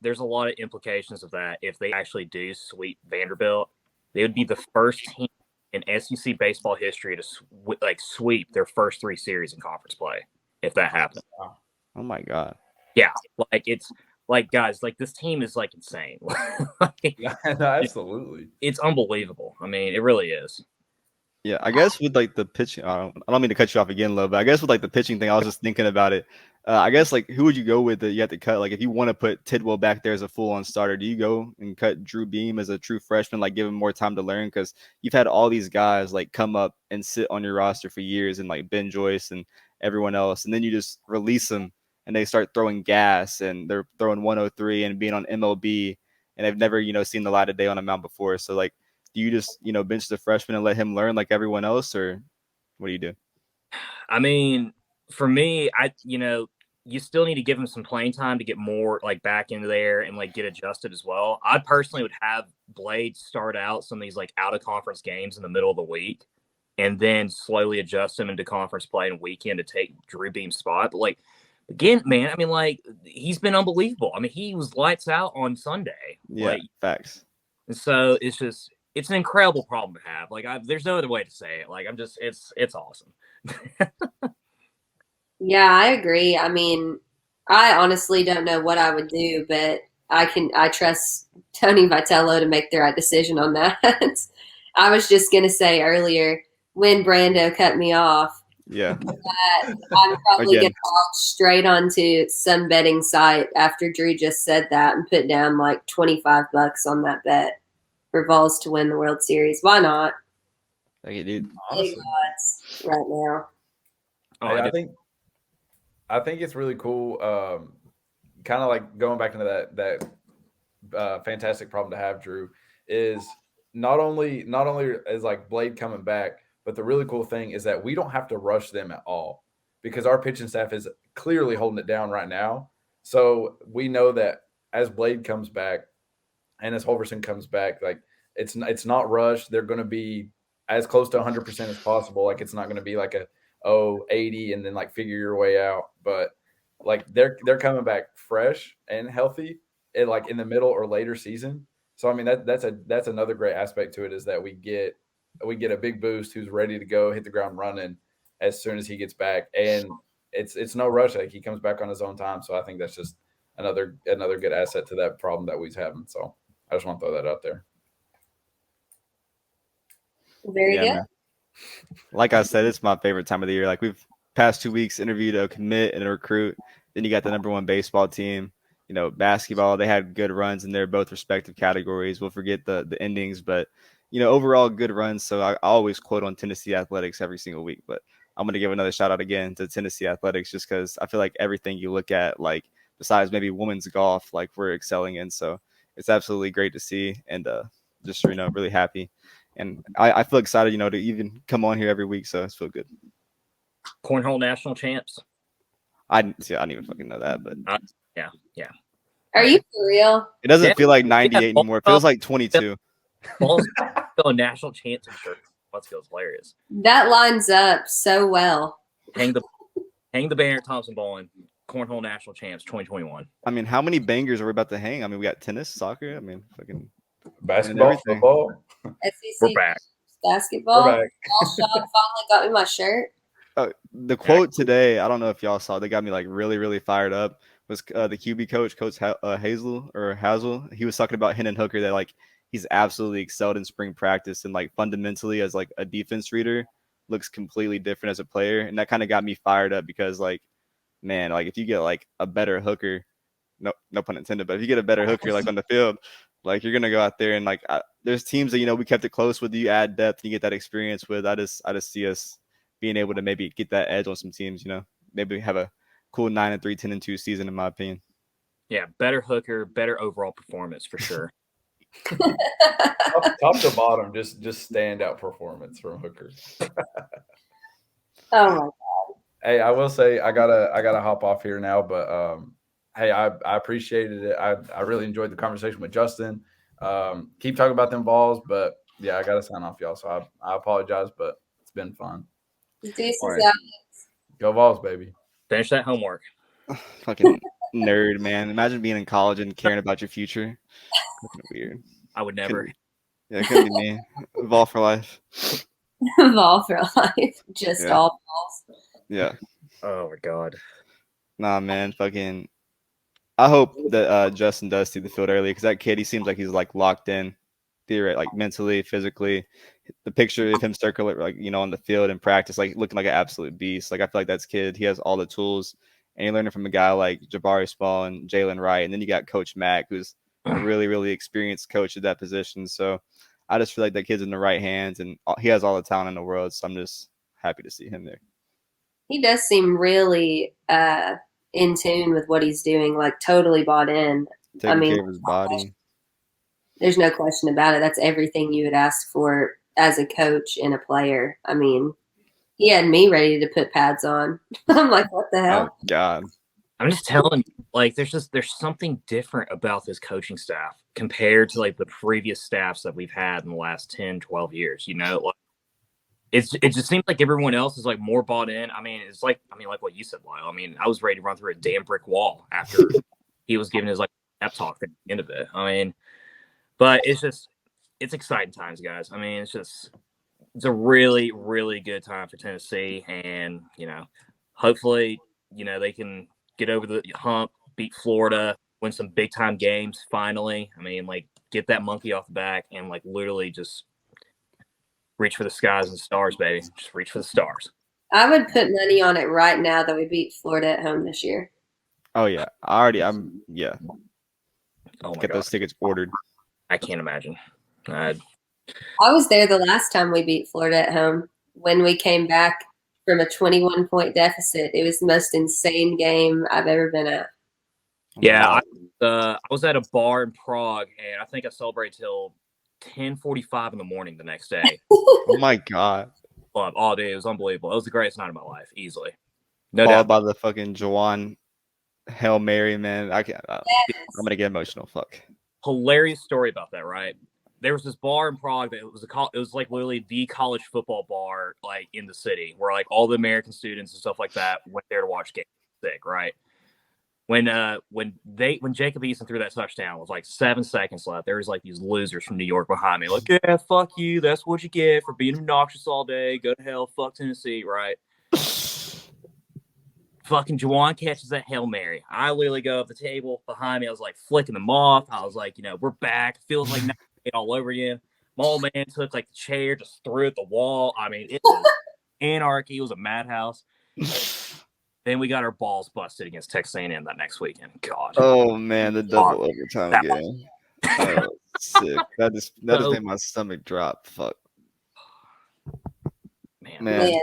implications of that. If they actually do sweep Vanderbilt, they would be the first team in SEC baseball history to sweep their first 3 series in conference play. If that happens, oh my god, yeah, like it's like guys, like this team is like insane. Absolutely, it's unbelievable. I mean, it really is. Yeah, I guess with like the pitching, I don't mean to cut you off again, Lo, but I guess with like the pitching thing, I was just thinking about it. I guess like who would you go with that you have to cut? Like if you want to put Tidwell back there as a full-on starter, do you go and cut Drew Beam as a true freshman, like give him more time to learn? Because you've had all these guys like come up and sit on your roster for years, and like Ben Joyce and everyone else, and then you just release them and they start throwing gas and they're throwing 103 and being on MLB, and they've never seen the light of day on a mound before. So like, do you just bench the freshman and let him learn like everyone else, or what do you do? I mean, for me, you still need to give him some playing time to get more like back into there and like get adjusted as well. I personally would have Blade start out some of these like out of conference games in the middle of the week, and then slowly adjust him into conference play and weekend to take Drew Beam's spot. But like again, man, I mean, like he's been unbelievable. I mean, he was lights out on Sunday. Yeah, like, facts. And so it's an incredible problem to have. Like there's no other way to say it. Like it's awesome. Yeah, I agree. I mean, I honestly don't know what I would do, but I trust Tony Vitello to make the right decision on that. I was just gonna say earlier when Brando cut me off. Yeah. That I'm probably gonna walk straight onto some betting site after Drew just said that and put down like $25 on that bet for Vols to win the World Series. Why not? Okay, dude. Big odds right now. I think it's really cool. Kind of like going back into that fantastic problem to have, Drew, is not only is like Blade coming back, but the really cool thing is that we don't have to rush them at all because our pitching staff is clearly holding it down right now. So we know that as Blade comes back and as Holverson comes back, like it's not rushed. They're going to be as close to 100% as possible. Like it's not going to be like 80 and then like figure your way out. But like they're coming back fresh and healthy in the middle or later season. So I mean that's another great aspect to it is that we get a big boost who's ready to go hit the ground running as soon as he gets back, and it's no rush. Like he comes back on his own time. So I think that's just another good asset to that problem that we're having. So I just want to throw that out there. Very good. Man. Like I said, it's my favorite time of the year. Like we've past 2 weeks interviewed a commit and a recruit. Then you got the number 1 baseball team. Basketball, they had good runs in their both respective categories. We'll forget the endings, but overall good runs. So I always quote on Tennessee athletics every single week, but I'm going to give another shout out again to Tennessee athletics just because I feel like everything you look at, like besides maybe women's golf, like we're excelling in. So it's absolutely great to see and just, really happy. And I feel excited, to even come on here every week. So it's feel good. Cornhole national champs. I didn't even fucking know that, but yeah. Are you for real? It doesn't feel like 98 anymore. It feels like 22. A national champs shirt. Let's go. It's hilarious. That lines up so well. Hang the banner at Thompson Bowling. Cornhole national champs 2021. I mean, how many bangers are we about to hang? I mean, we got tennis, soccer. I mean, fucking basketball, football. SEC We're back. Basketball. We're back. Finally got me my shirt. The quote today, I don't know if y'all saw, they got me like really, really fired up. was the QB coach, Hazel. He was talking about Hendon Hooker that like he's absolutely excelled in spring practice and like fundamentally as like a defense reader looks completely different as a player, and that kind of got me fired up because like man, like if you get like a better hooker, no pun intended, but if you get a better hooker like on the field, like you're gonna go out there and like there's teams that we kept it close with. You add depth, you get that experience with. I just see us being able to maybe get that edge on some teams. Maybe have a cool 9-3, 10-2 season in my opinion. Yeah, better hooker, better overall performance for sure. top to bottom, just standout performance from Hooker. Oh my God. Hey, I will say I gotta hop off here now, but hey, I appreciated it. I really enjoyed the conversation with Justin. Keep talking about them Vols, but yeah, I gotta sign off, y'all. So I apologize, but it's been fun. Right. Go Vols, baby. Finish that homework. Fucking nerd, man. Imagine being in college and caring about your future. Fucking weird. I would never. It could be me. Vol for life. Vol for life. Just all balls. Yeah. Oh my God. Nah, man. Fucking. I hope that Justin does see the field early because that kid, he seems like he's like locked in, like mentally, physically. The picture of him circling like on the field in practice, like looking like an absolute beast. Like I feel like that's kid. He has all the tools, and you're learning from a guy like Jabari Small and Jalen Wright, and then you got Coach Mack, who's a really, really experienced coach at that position. So I just feel like that kid's in the right hands, and he has all the talent in the world. So I'm just happy to see him there. He does seem really in tune with what he's doing, like totally bought in. Taking care of his body. There's no question about it. That's everything you would ask for as a coach and a player. I mean, he had me ready to put pads on. I'm like, what the hell? Oh, God. I'm just telling you, like, there's something different about this coaching staff compared to like the previous staffs that we've had in the last 10, 12 years. Like, it just seems like everyone else is like more bought in. I mean, like what you said, Lyle. I mean, I was ready to run through a damn brick wall after he was giving his like pep talk at the end of it. I mean, but it's exciting times, guys. I mean, it's a really, really good time for Tennessee, and hopefully, they can get over the hump, beat Florida, win some big time games finally. I mean, like get that monkey off the back and like literally just reach for the skies and stars, baby. Just reach for the stars. I would put money on it right now that we beat Florida at home this year. Oh yeah, yeah. Oh my Get God. those tickets ordered. I can't imagine. I was there the last time we beat Florida at home when we came back from a 21-point deficit. It was the most insane game I've ever been at. Yeah, I was at a bar in Prague, and I think I celebrated till 10:45 in the morning the next day. Oh my God! All day, it was unbelievable. It was the greatest night of my life, easily. No Followed doubt. by the fucking Juwan Hail Mary, man. I can't. I'm gonna get emotional. Fuck. Hilarious story about that, right? There was this bar in Prague that it was like literally the college football bar like in the city where like all the American students and stuff like that went there to watch games. Sick, right? When Jacob Eason threw that touchdown with like 7 seconds left, there was like these losers from New York behind me, like, yeah, fuck you, that's what you get for being obnoxious all day. Go to hell, fuck Tennessee, right? Fucking Juwan catches that Hail Mary. I literally go up the table behind me. I was like flicking them off. I was like, we're back. Feels like all over again. My old man took like the chair, just threw it at the wall. I mean, it was anarchy. It was a madhouse. Then we got our balls busted against Texas A&M that next weekend. God. Oh man, the double overtime game. Oh, sick. That just made my stomach drop. Fuck. Man.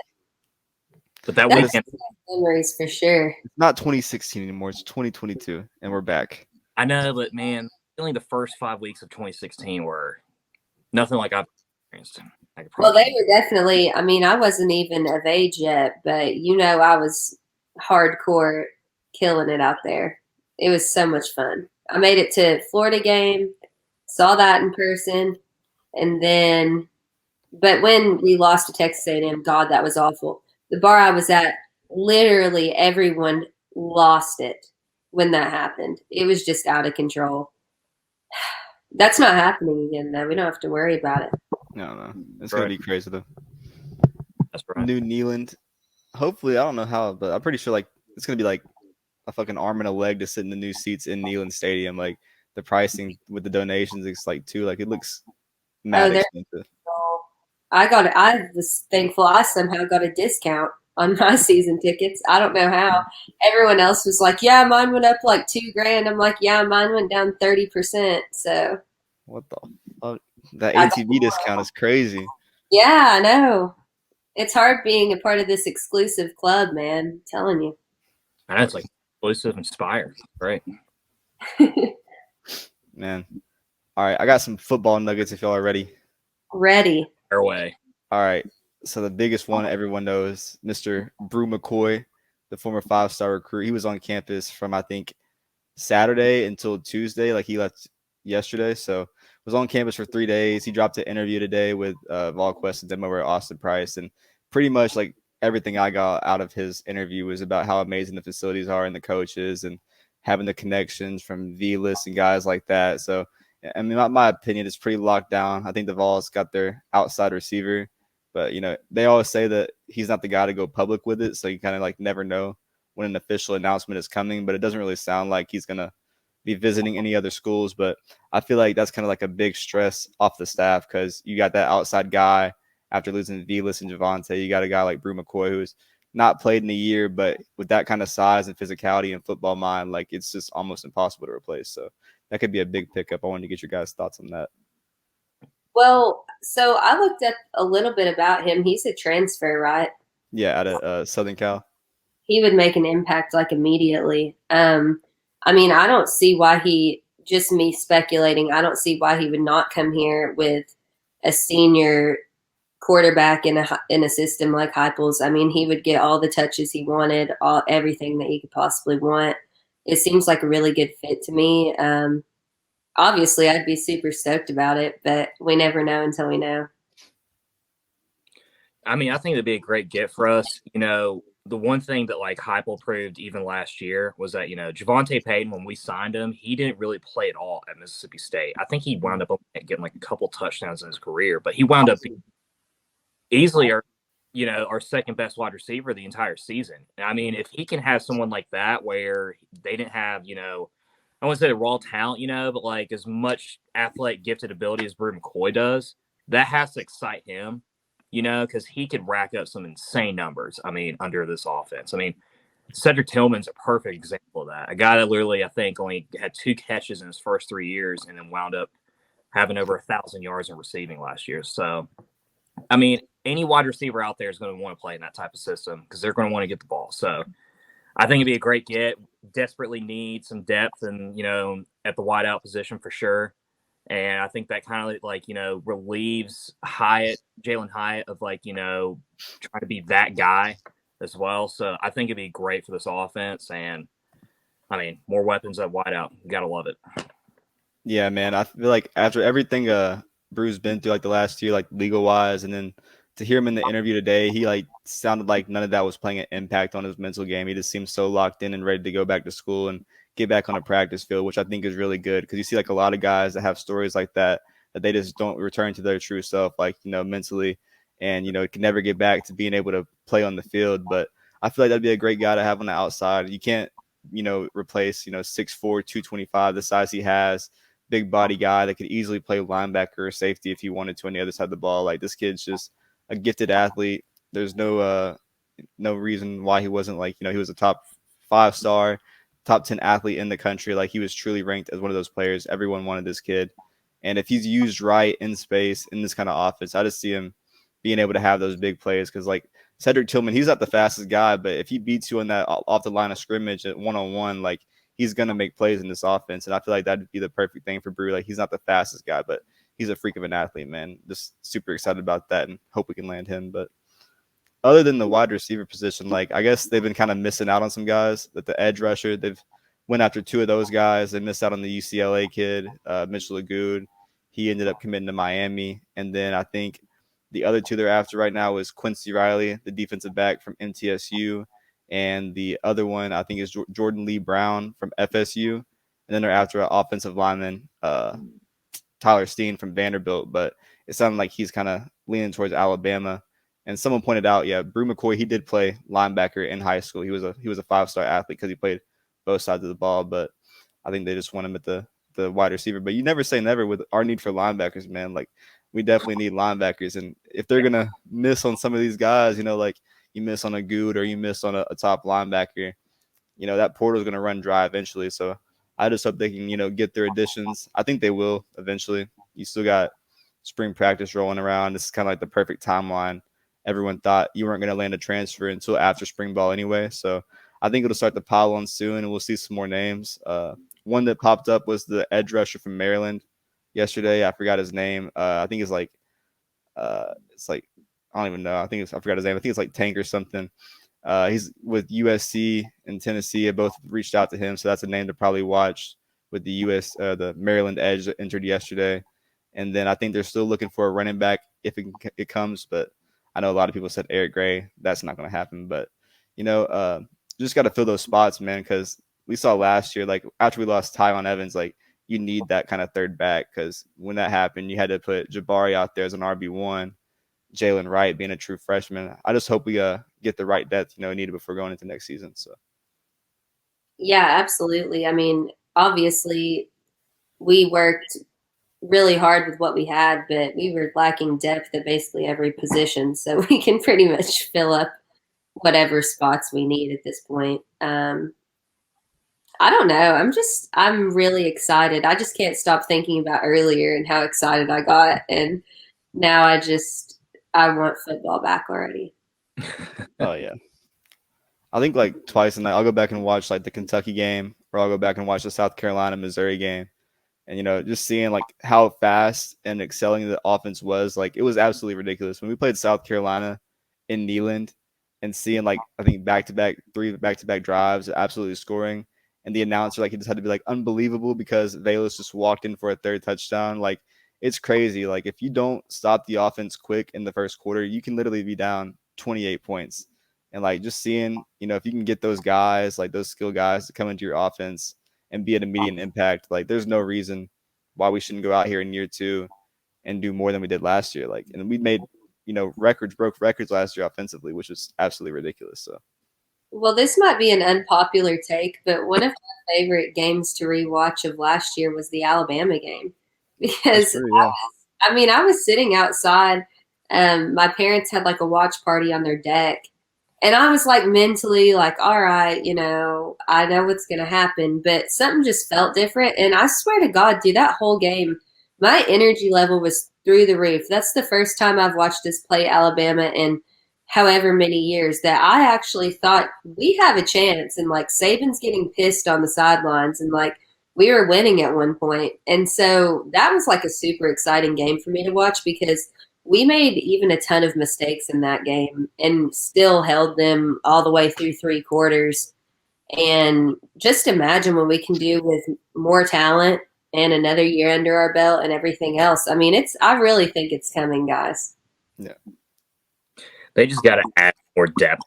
But that weekend, memories for sure. It's not 2016 anymore. It's 2022, and we're back. I know, but man, only the first 5 weeks of 2016 were nothing like I've experienced. Well, they were definitely. I mean, I wasn't even of age yet, but I was hardcore killing it out there. It was so much fun. I made it to Florida game, saw that in person, and then, but when we lost to Texas A&M, God, that was awful. The bar I was at, literally everyone lost it when that happened. It was just out of control. That's not happening again, though. We don't have to worry about it. No. It's going to be crazy, though. That's right. New Nealand. Hopefully, I don't know how, but I'm pretty sure like it's going to be like a fucking arm and a leg to sit in the new seats in Neyland Stadium. Like the pricing with the donations, it's like too. Like it looks mad expensive. I was thankful I somehow got a discount on my season tickets. I don't know how. Everyone else was like, yeah, mine went up like $2,000. I'm like, yeah, mine went down 30%. So what the fuck? That ATB discount is crazy. Yeah, I know. It's hard being a part of this exclusive club, man. I'm telling you. And it's like exclusive Inspire. Great. Man. All right. I got some football nuggets if y'all are ready. Ready. Airway. All right. So the biggest one everyone knows, Mr. Brew McCoy, the former 5-star recruit. He was on campus from, I think, Saturday until Tuesday. Like he left yesterday. So was on campus for 3 days. He dropped an interview today with VolQuest and demo over at Austin Price. And pretty much like everything I got out of his interview was about how amazing the facilities are and the coaches and having the connections from V-List and guys like that. So, I mean, my opinion is pretty locked down. I think the Vols got their outside receiver, but, you know, they always say that he's not the guy to go public with it. So you kind of like never know when an official announcement is coming, but it doesn't really sound like he's going to be visiting any other schools. But I feel like that's kind of like a big stress off the staff because you got that outside guy after losing V-List and Javante. You got a guy like Brew McCoy who's not played in a year, but with that kind of size and physicality and football mind, like it's just almost impossible to replace. So that could be a big pickup. I wanted to get your guys' thoughts on that. Well, so I looked up a little bit about him. He's a transfer, right? Yeah, out of Southern Cal. He would make an impact like immediately. I mean, I don't see why just me speculating, I don't see why he would not come here with a senior quarterback in a system like Heupel's. I mean, he would get all the touches he wanted, everything that he could possibly want. It seems like a really good fit to me. Obviously, I'd be super stoked about it, but we never know until we know. I mean, I think it'd be a great get for us. You know, the one thing that like Heupel proved even last year was that, you know, Javante Payton, when we signed him, he didn't really play at all at Mississippi State. I think he wound up getting like a couple touchdowns in his career, but he wound up being easily our second best wide receiver the entire season. I mean, if he can have someone like that where they didn't have, you know, I wouldn't say raw talent, you know, but like as much athletic gifted ability as Brew McCoy does, that has to excite him, you know, because he could rack up some insane numbers. I mean, under this offense. I mean, Cedric Tillman's a perfect example of that. A guy that literally, I think, only had 2 catches in his first 3 years and then wound up having over 1,000 yards in receiving last year. So, I mean, any wide receiver out there is going to want to play in that type of system because they're going to want to get the ball. So I think it'd be a great get. Desperately need some depth and, you know, at the wideout position for sure. And I think that kind of like, you know, relieves Jalen Hyatt of like, you know, trying to be that guy as well. So I think it'd be great for this offense. And I mean, more weapons at wideout. You got to love it. Yeah, man. I feel like after everything Brew's been through like the last year, like legal wise, and then to hear him in the interview today, he like sounded like none of that was playing an impact on his mental game. He just seemed so locked in and ready to go back to school and get back on a practice field, which I think is really good because you see like a lot of guys that have stories like that they just don't return to their true self, like, you know, mentally, and, you know, can never get back to being able to play on the field. But I feel like that'd be a great guy to have on the outside. You can't, you know, replace, you know, 6'4", 225, the size he has, big body guy that could easily play linebacker or safety if he wanted to on the other side of the ball. Like, this kid's just a gifted athlete. There's no reason why he wasn't, like, you know, he was a top 5-star, top 10 athlete in the country. Like, he was truly ranked as one of those players. Everyone wanted this kid. And if he's used right in space in this kind of offense, I just see him being able to have those big plays. Because, like, Cedric Tillman, he's not the fastest guy, but if he beats you on that off the line of scrimmage at one-on-one, like, he's going to make plays in this offense. And I feel like that'd be the perfect thing for Brew. Like, he's not the fastest guy, but he's a freak of an athlete, man. Just super excited about that and hope we can land him. But other than the wide receiver position, like, I guess they've been kind of missing out on some guys. That the edge rusher, they've went after 2 of those guys. They missed out on the UCLA kid, Mitchell Agood. He ended up committing to Miami. And then I think the other 2 they're after right now is Quincy Riley, the defensive back from MTSU. And the other one, I think, is Jordan Lee Brown from FSU. And then they're after an offensive lineman, Tyler Steen from Vanderbilt. But it sounded like he's kind of leaning towards Alabama. And someone pointed out, yeah, Brew McCoy, he did play linebacker in high school. He was a 5-star athlete because he played both sides of the ball, but I think they just want him at the wide receiver. But you never say never with our need for linebackers, man. Like, we definitely need linebackers. And if they're going to miss on some of these guys, like you miss on a Good or you miss on a top linebacker, that portal is going to run dry eventually. So I just hope they can, get their additions. I think they will eventually. You still got spring practice rolling around. This is kind of like the perfect timeline. Everyone thought you weren't going to land a transfer until after spring ball anyway. So I think it'll start to pile on soon, and we'll see some more names. One that popped up was the edge rusher from Maryland yesterday. I forgot his name. I think it's like I don't even know. I forgot his name. I think it's like Tank or something. He's with USC and Tennessee. Both reached out to him, so that's a name to probably watch with the Maryland edge that entered yesterday. And then I think they're still looking for a running back if it comes, but I know a lot of people said Eric Gray. That's not going to happen, but just got to fill those spots, man, because we saw last year, like after we lost Tyron Evans, like you need that kind of third back, because when that happened, you had to put Jabari out there as an RB1, Jalen Wright being a true freshman. I just hope we get the right depth needed before going into next season. So yeah, absolutely. I mean, obviously we worked really hard with what we had, but we were lacking depth at basically every position, so we can pretty much fill up whatever spots we need at this point. I don't know. I'm really excited. I just can't stop thinking about earlier and how excited I got. And now I want football back already. Oh yeah. I think like twice a night I'll go back and watch like the Kentucky game, or I'll go back and watch the South Carolina Missouri game. And just seeing like how fast and excelling the offense was, like it was absolutely ridiculous. When we played South Carolina in Neyland and seeing like I think three back-to-back drives, absolutely scoring. And the announcer, like, he just had to be like unbelievable because Velas just walked in for a third touchdown. Like, it's crazy. Like, if you don't stop the offense quick in the first quarter, you can literally be down 28 points. And like just seeing, if you can get those guys, like those skill guys to come into your offense and be an immediate impact, like there's no reason why we shouldn't go out here in year 2 and do more than we did last year. Like, and we made, broke records last year offensively, which was absolutely ridiculous. So. Well, this might be an unpopular take, but one of my favorite games to rewatch of last year was the Alabama game, because True, yeah. I was sitting outside. My parents had like a watch party on their deck, and I was like mentally like, all right, I know what's going to happen, but something just felt different. And I swear to God, dude, that whole game, my energy level was through the roof. That's the first time I've watched us play Alabama in however many years that I actually thought we have a chance. And like Saban's getting pissed on the sidelines, and like we were winning at one point. And so that was like a super exciting game for me to watch, because we made even a ton of mistakes in that game and still held them all the way through 3 quarters. And just imagine what we can do with more talent and another year under our belt and everything else. I mean, I really think it's coming, guys. Yeah. They just got to add more depth,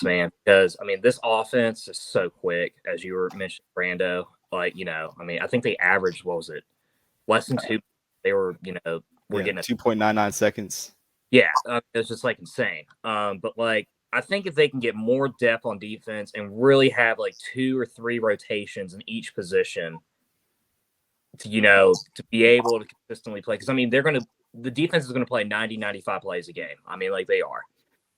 man, because this offense is so quick, as you were mentioning, Brando. Like, I think they averaged, what was it, less than 2. They were, we're getting 2.99 seconds. Yeah, it's just like insane. But like, I think if they can get more depth on defense and really have like 2 or 3 rotations in each position to, to be able to consistently play. Because the defense is going to play 90, 95 plays a game. Like they are.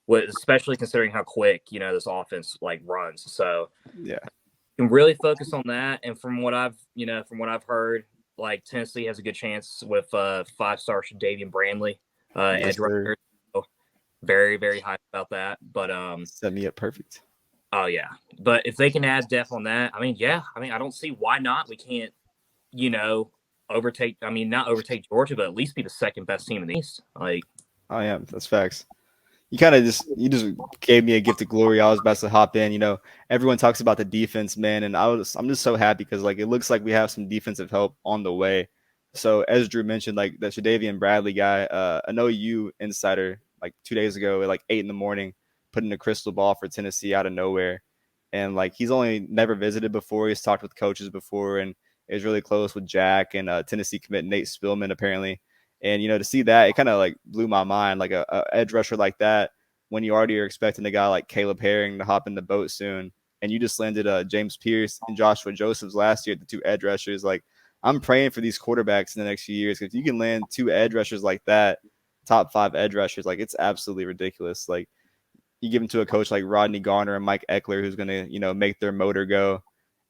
Especially considering how quick, this offense like runs. So yeah, you can really focus on that. And from what I've heard, like Tennessee has a good chance with 5-star Davian Brandley, edge rusher. So very, very hyped about that. But set me up perfect. Oh yeah. But if they can add depth on that, I don't see why not. We can't, overtake. Not overtake Georgia, but at least be the second best team in the East. Like, oh yeah, that's facts. You just gave me a gift of glory. I was about to hop in. Everyone talks about the defense, man, and I'm just so happy because like it looks like we have some defensive help on the way. So as Drew mentioned, like the Shadavian Bradley guy, I know you insider like 2 days ago at like 8 a.m, putting a crystal ball for Tennessee out of nowhere, and like he's only never visited before. He's talked with coaches before, and is really close with Jack and Tennessee commit Nate Spillman apparently. And, to see that, it kind of like blew my mind, like a edge rusher like that, when you already are expecting a guy like Caleb Herring to hop in the boat soon and you just landed James Pierce and Joshua Josephs last year, the 2 edge rushers. Like, I'm praying for these quarterbacks in the next few years. If you can land 2 edge rushers like that, top 5 edge rushers, like, it's absolutely ridiculous. Like, you give them to a coach like Rodney Garner and Mike Eckler, who's going to, make their motor go.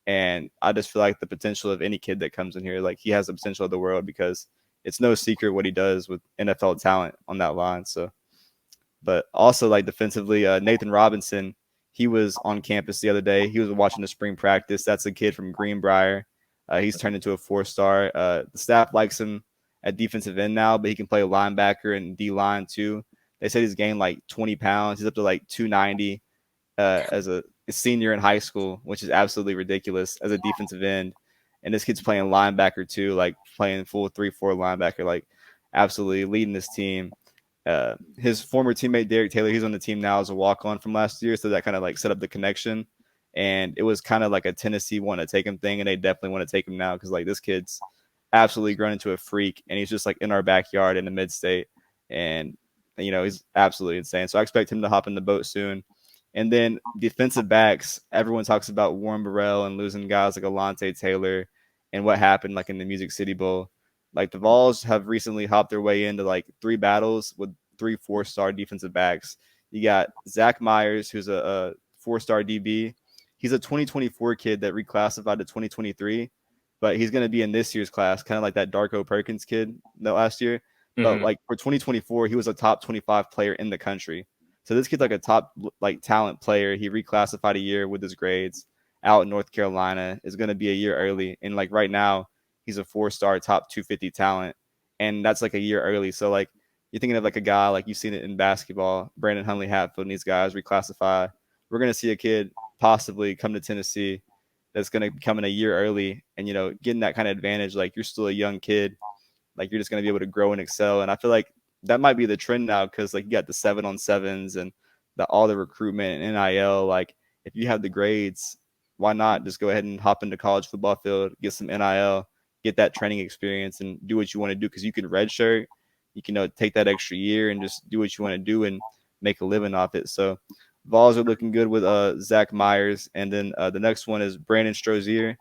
And I just feel like the potential of any kid that comes in here, like, he has the potential of the world, because it's no secret what he does with NFL talent on that line. So, but also, like, defensively, Nathan Robinson, he was on campus the other day. He was watching the spring practice. That's a kid from Greenbrier. He's turned into a 4-star. The staff likes him at defensive end now, but he can play linebacker and D-line too. They said he's gained like 20 pounds. He's up to like 290 as a senior in high school, which is absolutely ridiculous as a defensive end. And this kid's playing linebacker too, like playing full 3-4 linebacker, like absolutely leading this team. His former teammate Derek Taylor, he's on the team now as a walk-on from last year, so that kind of like set up the connection. And it was kind of like a Tennessee want to take him thing, and they definitely want to take him now, because like this kid's absolutely grown into a freak, and he's just like in our backyard in the mid-state, and he's absolutely insane. So I expect him to hop in the boat soon. And then defensive backs, everyone talks about Warren Burrell and losing guys like Alontae Taylor and what happened like in the Music City Bowl. Like, the Vols have recently hopped their way into like 3 battles with 3 4-star defensive backs. You got Zach Myers, who's a 4-star DB. He's a 2024 kid that reclassified to 2023, but he's going to be in this year's class, kind of like that Darko Perkins kid that last year. Mm-hmm. But like for 2024, he was a top 25 player in the country. So this kid's like a top like talent player. He reclassified a year with his grades out in North Carolina, is going to be a year early. And like right now, he's a 4-star top 250 talent. And that's like a year early. So like you're thinking of like a guy, like you've seen it in basketball, Brandon Huntley Hatfield and these guys reclassify. We're going to see a kid possibly come to Tennessee that's going to come in a year early and, getting that kind of advantage. Like, you're still a young kid. Like, you're just going to be able to grow and excel. And I feel like that might be the trend now, because like you got the 7-on-7s and all the recruitment and NIL. Like, if you have the grades, why not just go ahead and hop into college football field, get some NIL, get that training experience, and do what you want to do, because you can redshirt. You can take that extra year and just do what you want to do and make a living off it. So Vols are looking good with Zach Myers. And then the next one is Brandon Strozier.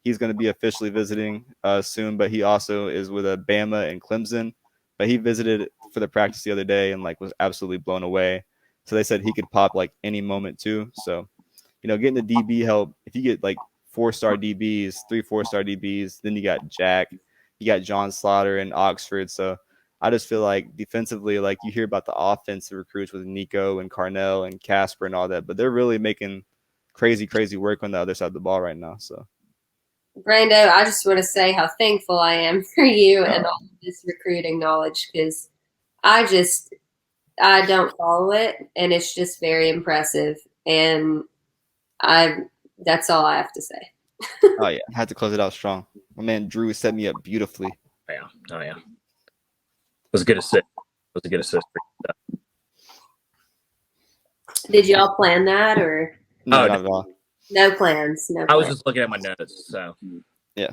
He's going to be officially visiting soon, but he also is with Bama and Clemson. But he visited for the practice the other day and like was absolutely blown away. So they said he could pop like any moment too. So, getting the DB help, if you get like 4-star DBs, 3 4-star DBs, then you got Jack, you got John Slaughter and Oxford. So I just feel like defensively, like you hear about the offensive recruits with Nico and Carnell and Casper and all that, but they're really making crazy work on the other side of the ball right now. So, Brando, I just want to say how thankful I am for you and all of this recruiting knowledge, because I don't follow it, and it's just very impressive. And that's all I have to say. Oh yeah, I had to close it out strong. My man Drew set me up beautifully. Yeah. Oh yeah. It was a good assist. Did y'all plan that, or no, not at all? No plans. I was just looking at my notes. So yeah.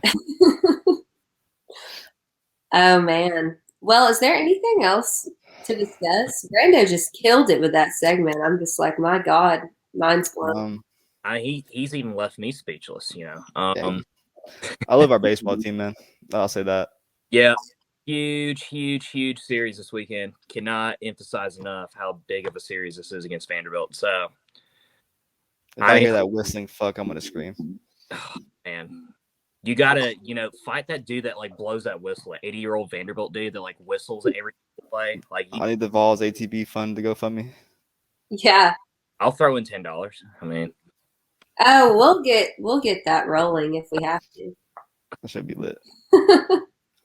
Oh man. Well, is there anything else to discuss? Brando just killed it with that segment. I'm just like, my God, mind's blown. He's even left me speechless. I love our baseball team, man. I'll say that. Yeah. Huge series this weekend. Cannot emphasize enough how big of a series this is against Vanderbilt. So if I hear that whistling fuck, I'm gonna scream. Oh, man, you gotta, fight that dude that like blows that whistle. An 80-year-old Vanderbilt dude that like whistles at every play. Like, I need the Vols ATB fund to go fund me. Yeah, I'll throw in $10. I mean, we'll get that rolling if we have to. That should be lit.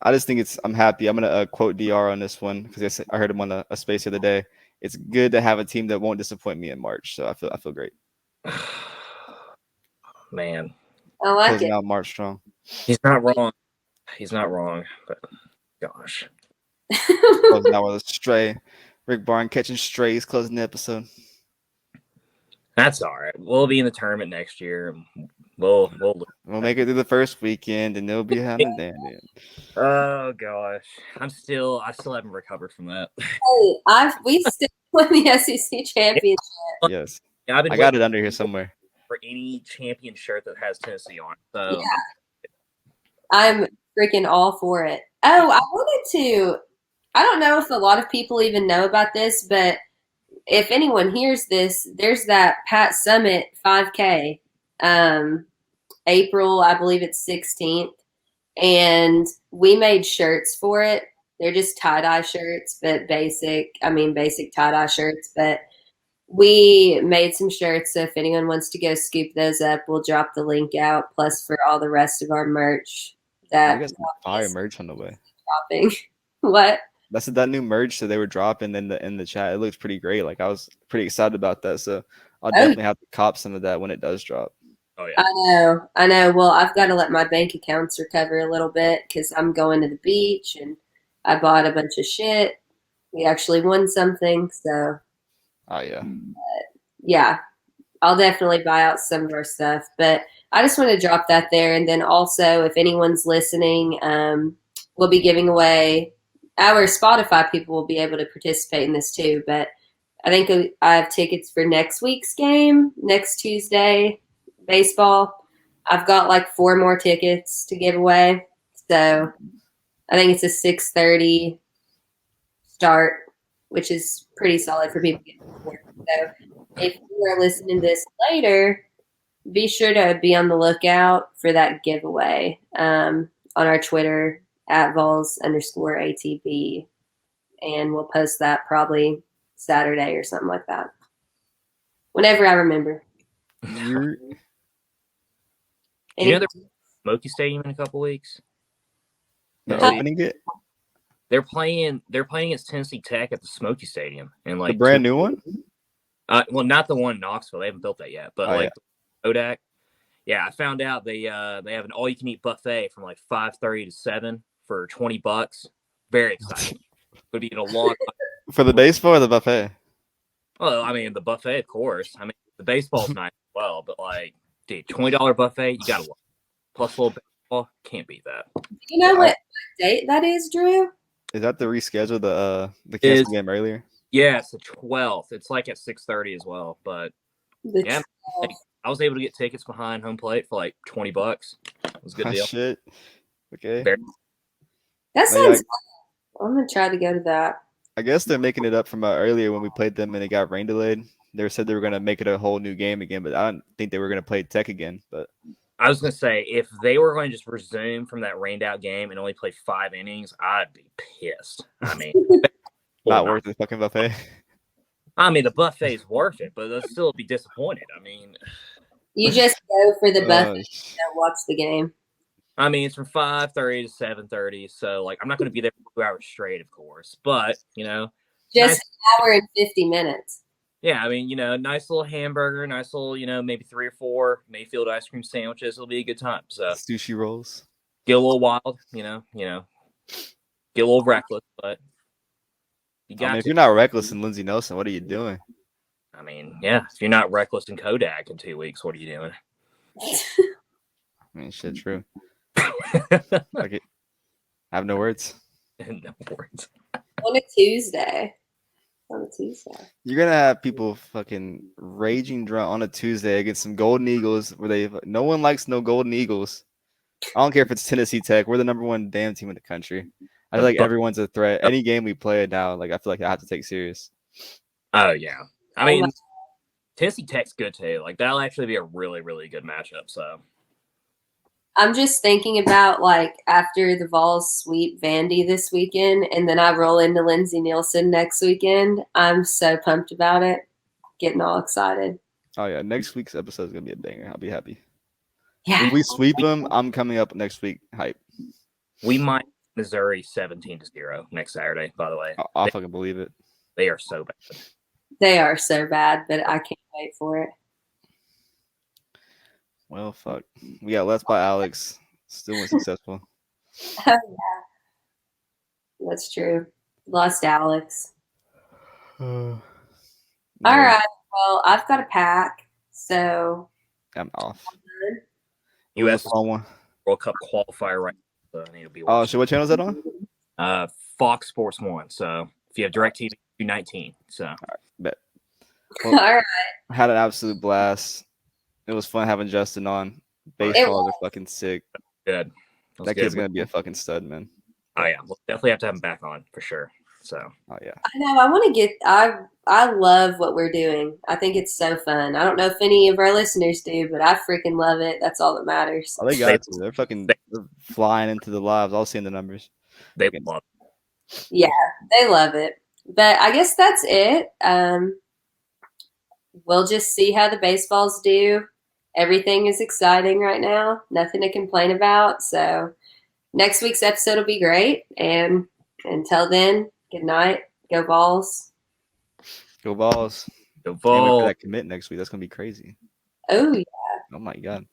I just think I'm happy. I'm going to quote DR on this one, because I heard him on a space the other day. It's good to have a team that won't disappoint me in March. So I feel great. Man. I like Closing it. out March strong. He's not wrong. But gosh. Closing out with a stray. Rick Barn catching strays, closing the episode. That's all right. We'll be in the tournament next year. We'll make it through the first weekend, and they'll be having that. Oh gosh, I still haven't recovered from that. Hey, we still won the SEC championship. Yes, I got it under here somewhere. for any champion shirt that has Tennessee on it. So I'm freaking all for it. Oh, I wanted to. I don't know if a lot of people even know about this, but if anyone hears this, there's that Pat Summit 5K, April, I believe it's 16th, and we made shirts for it. They're just tie-dye shirts, but basic tie-dye shirts, but we made some shirts, so if anyone wants to go scoop those up, we'll drop the link out, plus for all the rest of our merch. I got some fire merch on the way. Dropping. What? That's that new merch that they were dropping in the chat. It looks pretty great. Like I was pretty excited about that. So I'll definitely have to cop some of that when it does drop. oh yeah. I know. Well, I've got to let my bank accounts recover a little bit because I'm going to the beach and I bought a bunch of shit. We actually won something, so. Oh yeah. Yeah, I'll definitely buy out some of our stuff. But I just want to drop that there. And then also, if anyone's listening, we'll be giving away our Spotify people will be able to participate in this too. But I think I have tickets for next week's game, next Tuesday, baseball. I've got like 4 more tickets to give away. So I think it's a 6:30 start, which is pretty solid for people getting to work. So if you are listening to this later, be sure to be on the lookout for that giveaway on our Twitter at Vols_ATB. And we'll post that probably Saturday or something like that. Whenever I remember. You know they're Smoky Stadium in a couple weeks. They're opening it. They're playing against Tennessee Tech at the Smoky Stadium and like the brand new one. Well, not the one in Knoxville. They haven't built that yet, but Kodak. Yeah, I found out they have an all-you-can-eat buffet from like 5:30 to 7 for $20. Very exciting. Would be in a long for the baseball or the buffet. Well, I mean the buffet, of course. I mean the baseball's nice as well, but like, dude, $20 buffet, you gotta love it. Plus a little baseball, can't beat that. Do you know what date that is, Drew? Is that the reschedule the canceled game earlier? Yeah, it's the 12th. It's like at 6:30 as well. But yeah, I was able to get tickets behind home plate for like $20. It was a good deal. Shit. Okay. That sounds fun. I'm gonna try to go to that. I guess they're making it up from earlier when we played them and it got rain delayed. They said they were gonna make it a whole new game again, but I don't think they were gonna play Tech again. But I was gonna say if they were going to just resume from that rained out game and only play 5 innings, I'd be pissed. I mean, not worth the fucking buffet. I mean, the buffet's worth it, but they'll still be disappointed. I mean, you just go for the buffet and watch the game. I mean, it's from 5:30 to 7:30, so like I'm not going to be there for 2 hours straight, of course, but just an hour and 50 minutes. Yeah, I mean, nice little hamburger, nice little, maybe 3 or 4 Mayfield ice cream sandwiches. It'll be a good time. So sushi rolls. Get a little wild, get a little reckless, but if you're not reckless in Lindsey Nelson, what are you doing? I mean, yeah, if you're not reckless in Kodak in 2 weeks, what are you doing? I mean, shit, true. Okay. I have no words. No words. On a Tuesday. You're gonna have people fucking raging drunk on a Tuesday against some Golden Eagles where no one likes no Golden Eagles. I don't care if it's Tennessee Tech. We're the number 1 damn team in the country. I feel like everyone's a threat. Any game we play now, like I feel like I have to take serious. Oh yeah. I mean, Tennessee Tech's good too. Like that'll actually be a really, really good matchup. So I'm just thinking about like after the Vols sweep Vandy this weekend, and then I roll into Lindsey Nielsen next weekend. I'm so pumped about it. Getting all excited. Oh yeah, next week's episode is gonna be a banger. I'll be happy. Yeah. If we sweep them, I'm coming up next week. Hype. We might Missouri 17-0 next Saturday. By the way, I'll fucking believe it. They are so bad. They are so bad, but I can't wait for it. Well, fuck. We got left by Alex. Still unsuccessful. Oh, yeah. That's true. Lost Alex. No. All right. Well, I've got a pack, so I'm off. U.S. one. World Cup qualifier right now. So I need to be watching. Oh, so what channel is that on? Fox Sports 1. So if you have DirecTV, 219. So all right, bet. Well, all right. I had an absolute blast. It was fun having Justin on. It Baseballs are fucking sick. Good. That kid's gonna be a fucking stud, man. Oh yeah, we'll definitely have to have him back on for sure. So. Oh yeah. I know. I want to get. I love what we're doing. I think it's so fun. I don't know if any of our listeners do, but I freaking love it. That's all that matters. Oh, they got to. They're flying into the lives. I'll see the numbers. They love it. Yeah, they love it. But I guess that's it. We'll just see how the baseballs do. Everything is exciting right now. Nothing to complain about. So next week's episode will be great. And until then, good night. Go Vols. Go Vols. Go Can't wait for Vols. that commit next week. That's gonna be crazy. Oh yeah. Oh my god.